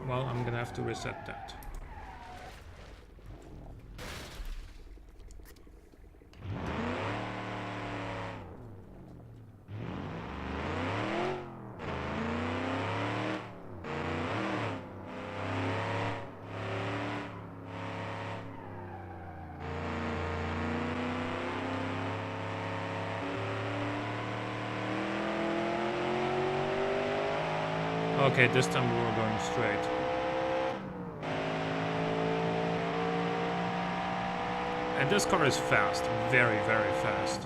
Well, I'm gonna have to reset that. Okay, this time we were going straight. And this car is fast, very, very fast.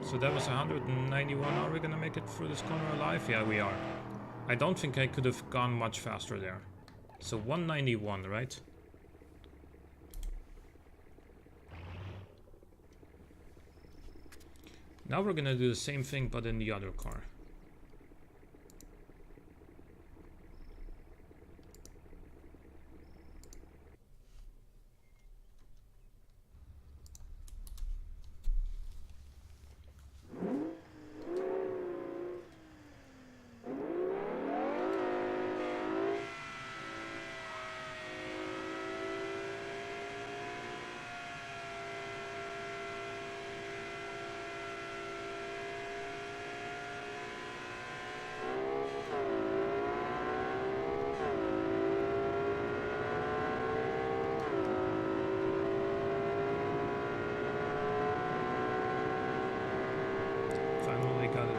So that was 191. Are we gonna make it through this corner alive? Yeah, we are. I don't think I could have gone much faster there. So 191, right? Now we're gonna do the same thing, but in the other car.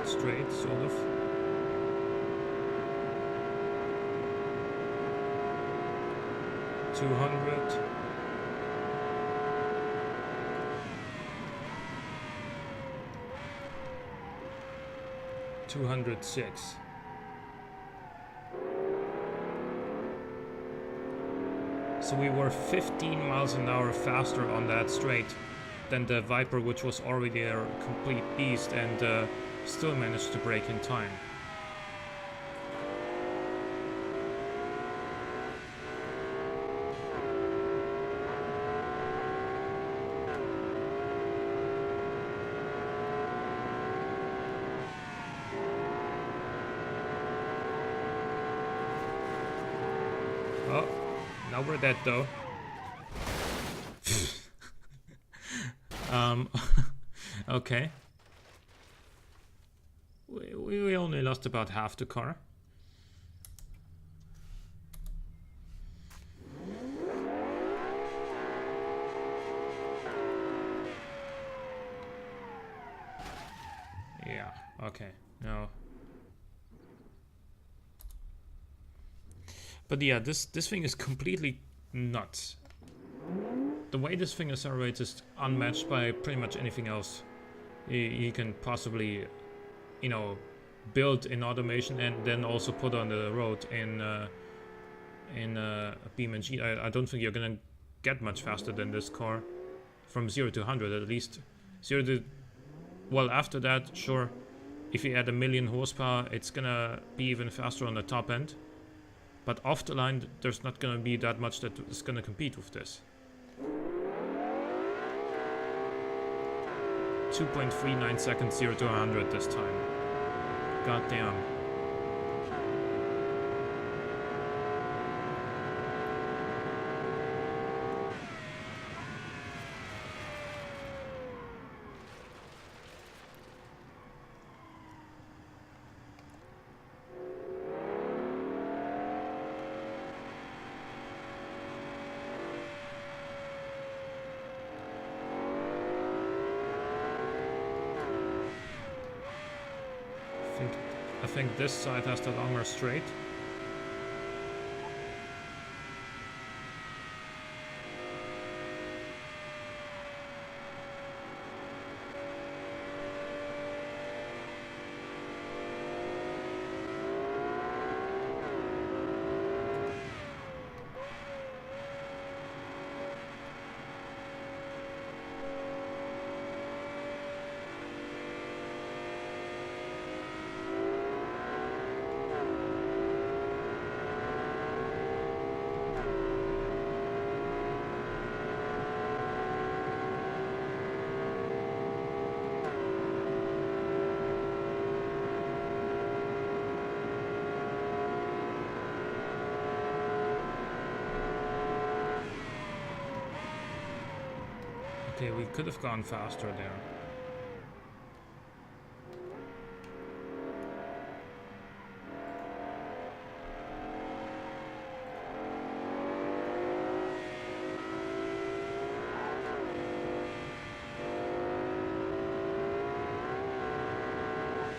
Straight, sort of. $200. $206. So we were 15 miles an hour faster on that straight than the Viper, which was already a complete beast, and still managed to brake in time. Oh, now we're dead though. Okay. We only lost about half the car. Yeah, okay, no. But yeah, this thing is completely nuts. The way this thing accelerates is unmatched by pretty much anything else you can possibly, you know, build in automation and then also put on the road in BeamNG. I don't think you're gonna get much faster than this car from 0 to 100, at least 0 to, well, after that, sure, if you add 1,000,000 horsepower, it's gonna be even faster on the top end. But off the line, there's not gonna be that much that is gonna compete with this. 2.39 seconds 0 to 100 this time. God damn. I think this side has the longer straight. Okay, we could have gone faster there.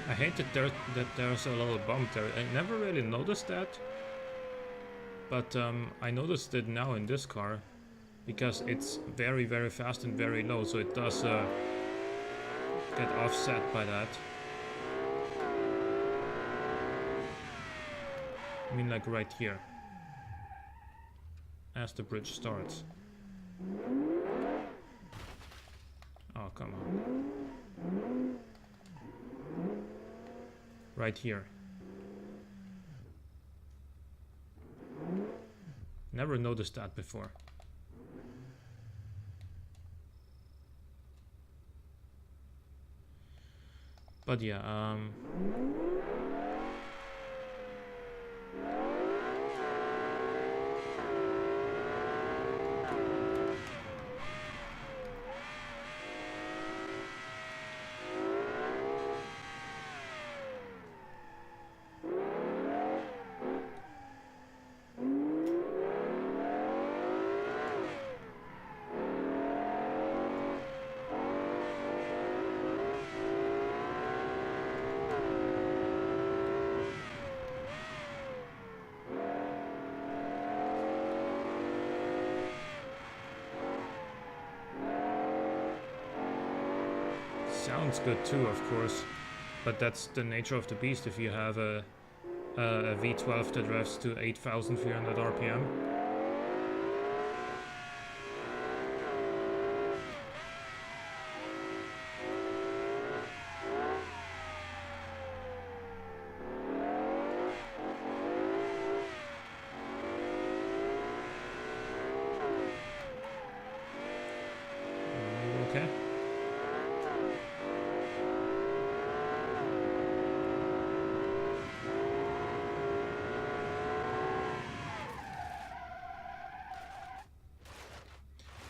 I hate that there's a little bump there. I never really noticed that, but I noticed it now in this car. Because it's very, very fast and very low, so it does get offset by that. I mean, like right here, as the bridge starts. Oh, come on. Right here. Never noticed that before. But yeah, sounds good too, of course, but that's the nature of the beast if you have a V12 that revs to 8,300 RPM. Okay.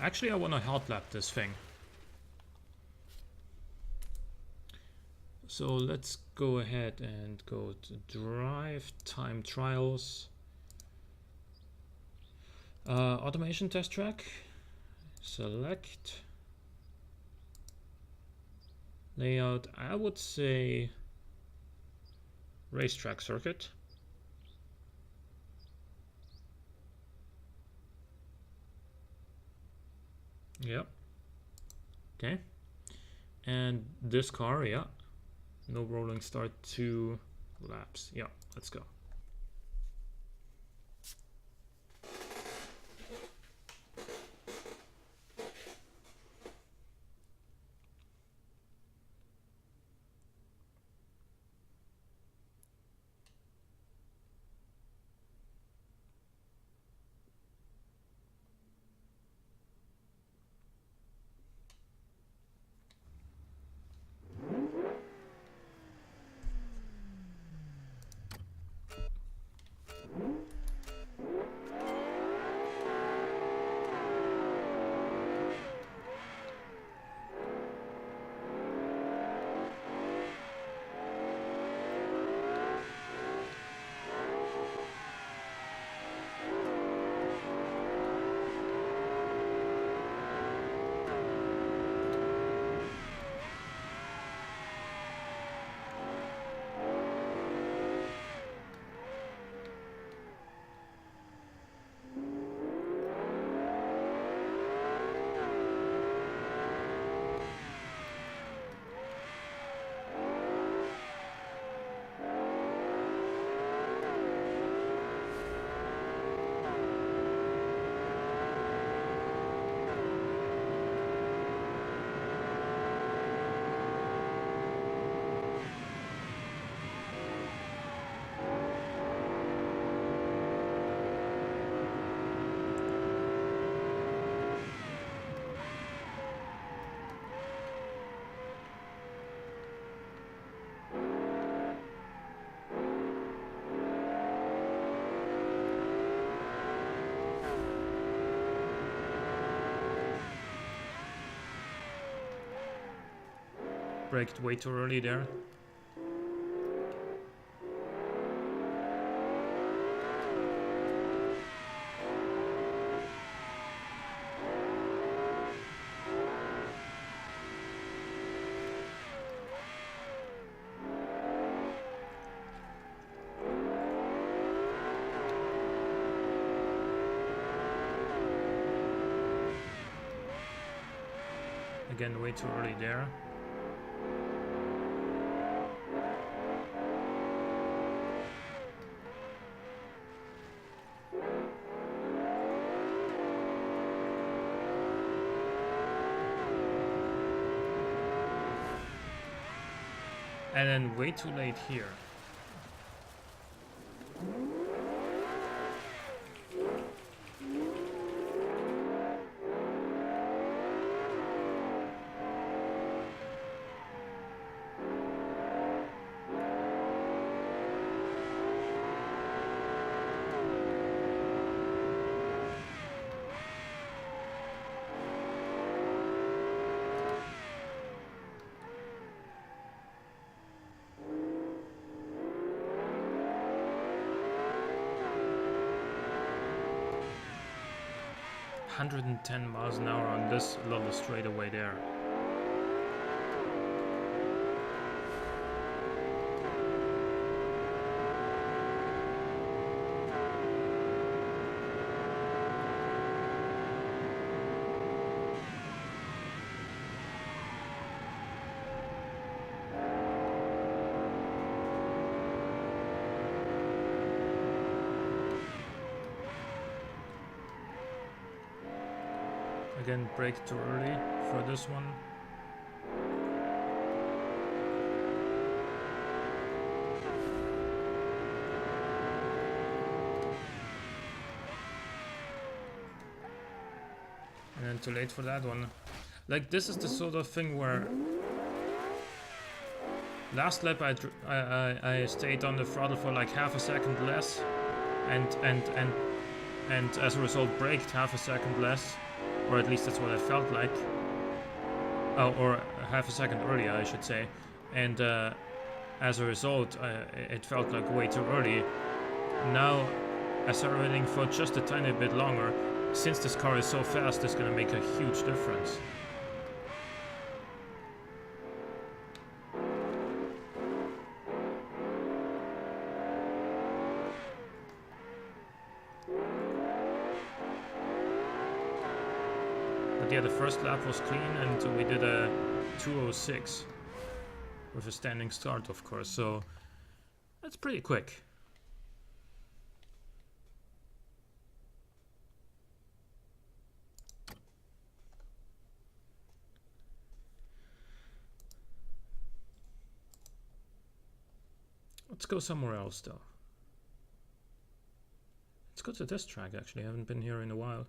Actually, I want to hot lap this thing. So let's go ahead and go to drive, time trials, automation test track, select, layout, I would say racetrack circuit. Yep. Okay. And this car, yeah. No rolling start, 2 laps. Yeah, let's go. Braked way too early there. Again, way too early there. And then way too late here. $110 mph on this little straightaway there. Again, brake too early for this one. And then too late for that one. Like, this is the sort of thing where last lap I stayed on the throttle for like half a second less, and as a result braked half a second less. Or at least that's what it felt like. Oh, or half a second earlier, I should say. And as a result, it felt like way too early. Now, accelerating for just a tiny bit longer, since this car is so fast, it's gonna make a huge difference. Yeah, the first lap was clean and we did a 2:06 with a standing start, of course, so that's pretty quick. Let's go somewhere else though. Let's go to this track actually, I haven't been here in a while.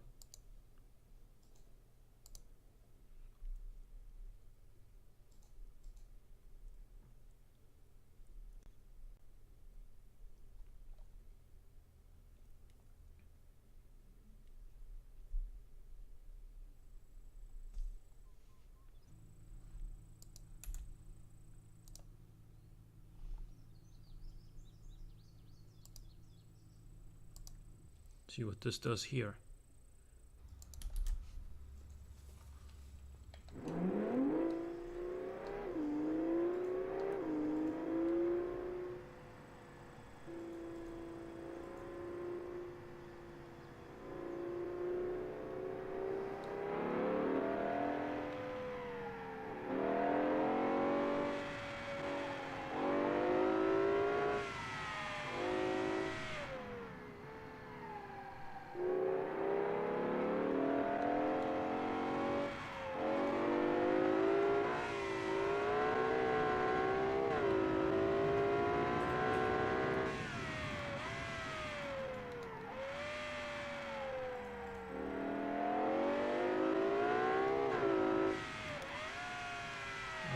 See what this does here.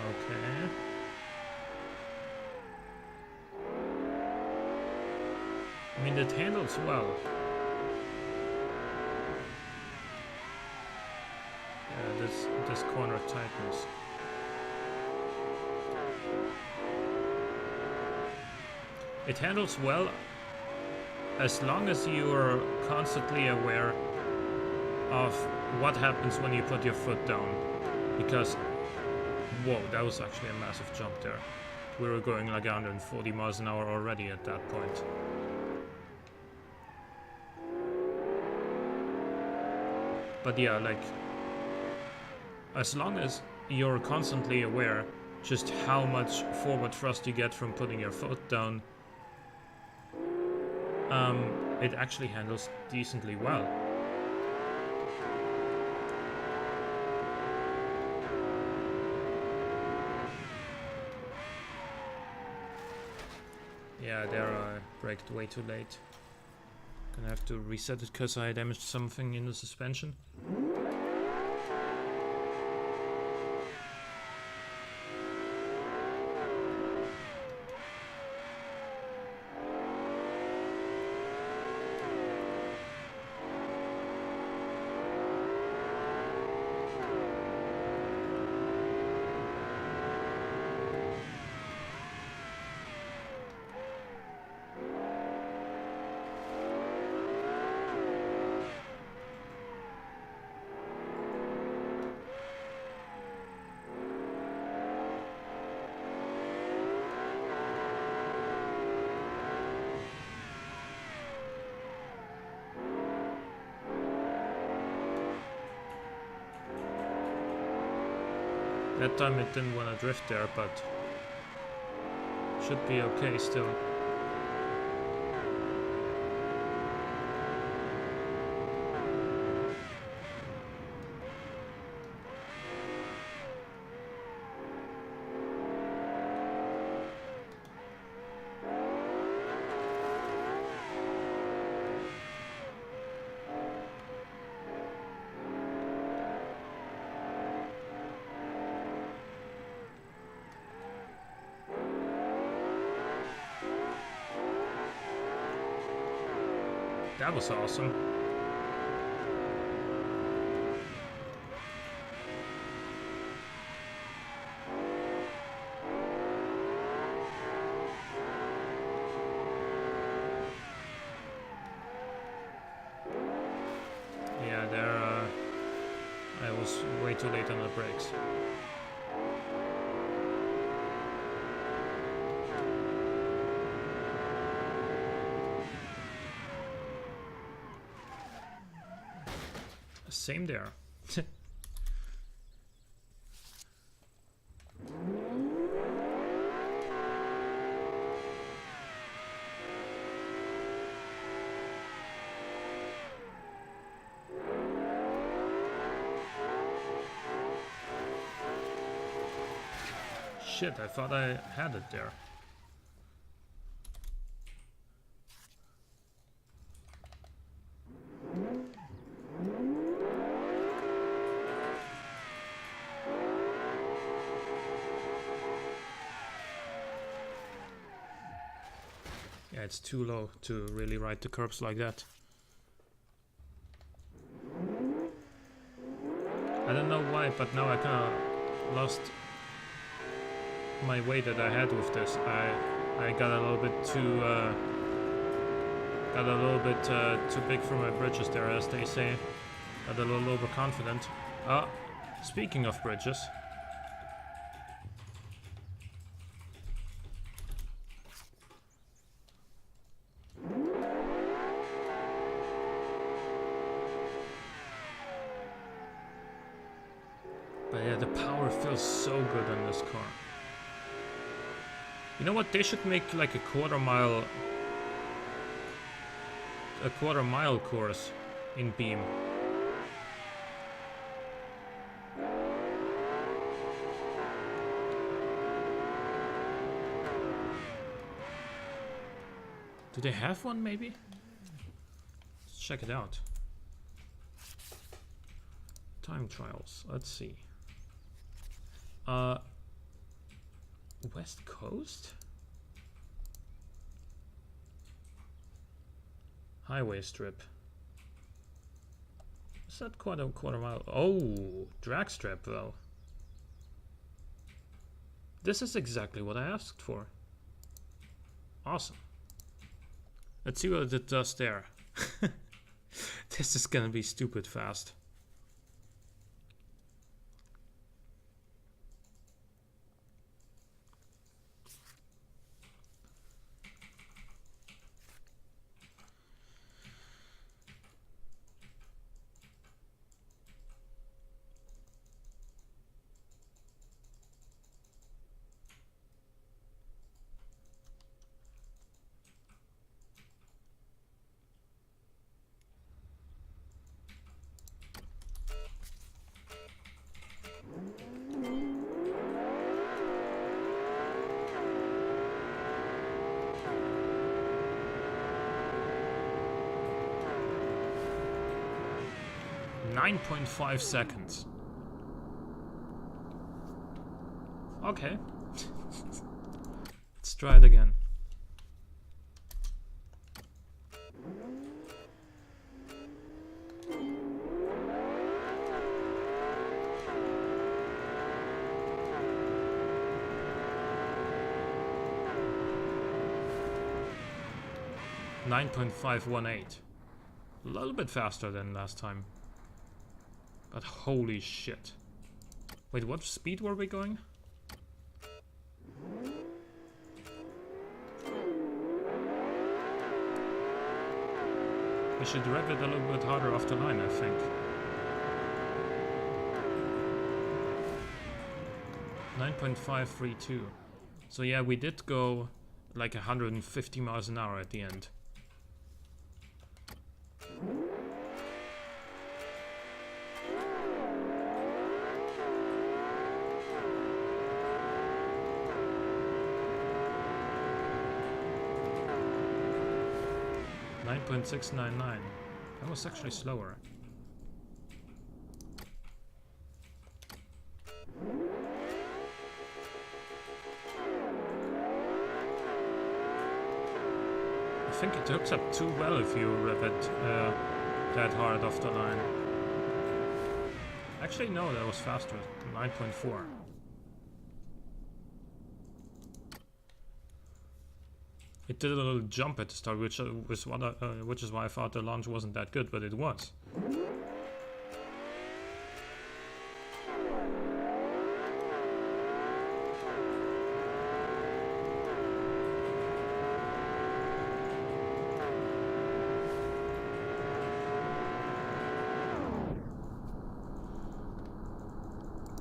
Okay. I mean, it handles well. This corner tightens. It handles well as long as you are constantly aware of what happens when you put your foot down. Because, whoa, that was actually a massive jump there. We were going like 140 miles an hour already at that point. But yeah, like, as long as you're constantly aware just how much forward thrust you get from putting your foot down, it actually handles decently well. Yeah, there I braked way too late. Gonna have to reset it because I damaged something in the suspension. That time it didn't want to drift there, but should be okay still. That was awesome. Yeah, there I was way too late on the brakes. Same there. Shit, I thought I had it there. Yeah, it's too low to really ride the curbs like that. I don't know why, but now I kind of lost my way that I had with this. I got a little bit too too big for my britches there, as they say. Got a little overconfident. Speaking of bridges. But yeah, the power feels so good on this car. You know what? They should make like a quarter mile course in Beam. Do they have one maybe? Let's check it out. Time trials. Let's see. West Coast? Highway strip. Is that quite a quarter mile? Oh, drag strip though. This is exactly what I asked for. Awesome. Let's see what it does there. This is gonna be stupid fast. .5 seconds. Okay. Let's try it again. .518. A little bit faster than last time. But holy shit. Wait, what speed were we going? We should rev it a little bit harder off the line, I think. 9.532. So yeah, we did go like 150 miles an hour at the end. .699. That was actually slower. I think it hooks up too well if you rev it that hard off the line. Actually, no, that was faster. 9.4. It did a little jump at the start, which is why I thought the launch wasn't that good, but it was.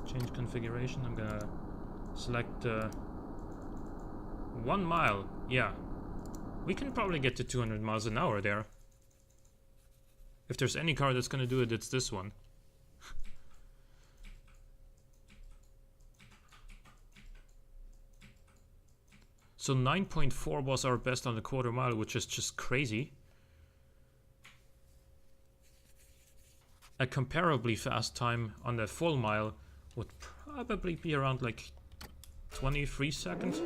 Change configuration. I'm gonna select 1 mile. Yeah. We can probably get to 200 miles an hour there. If there's any car that's gonna do it, it's this one. So 9.4 was our best on the quarter mile, which is just crazy. A comparably fast time on the full mile would probably be around like 23 seconds.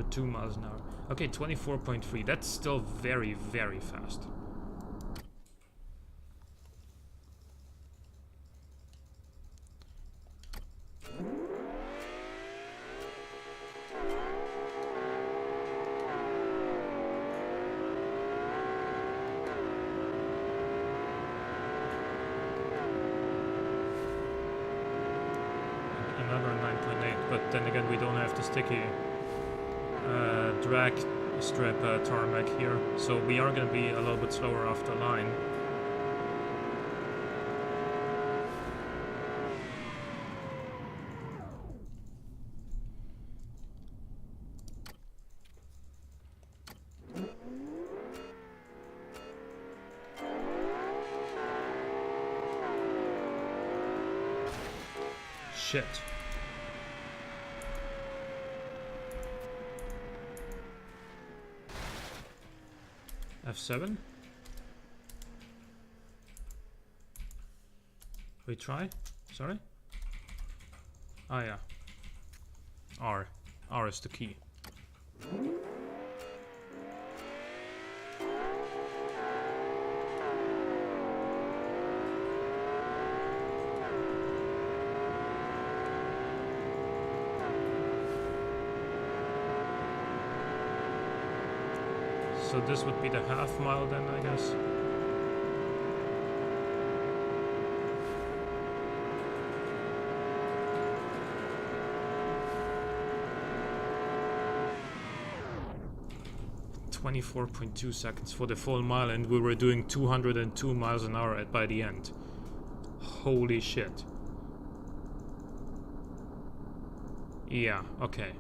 .2 miles an hour. Okay, 24.3. That's still very, very fast. Another 9.8, but then again we don't have the sticky drag strip tarmac here, so we are going to be a little bit slower off the line. Shit. F7. Retry. Sorry. Ah, yeah. R. R is the key. So this would be the half mile then, I guess. .2 seconds for the full mile, and we were doing 202 miles an hour by the end. Holy shit. Yeah, okay.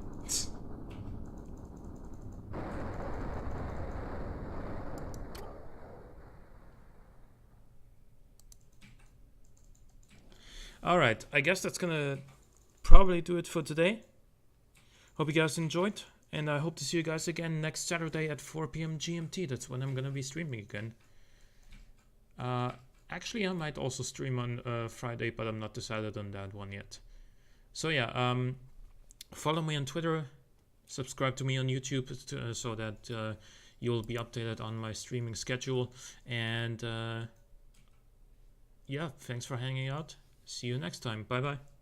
Alright, I guess that's gonna probably do it for today. Hope you guys enjoyed, and I hope to see you guys again next Saturday at 4 p.m. GMT. That's when I'm gonna be streaming again. Actually, I might also stream on Friday, but I'm not decided on that one yet. So yeah, follow me on Twitter, subscribe to me on YouTube so that you'll be updated on my streaming schedule. And yeah, thanks for hanging out. See you next time. Bye bye.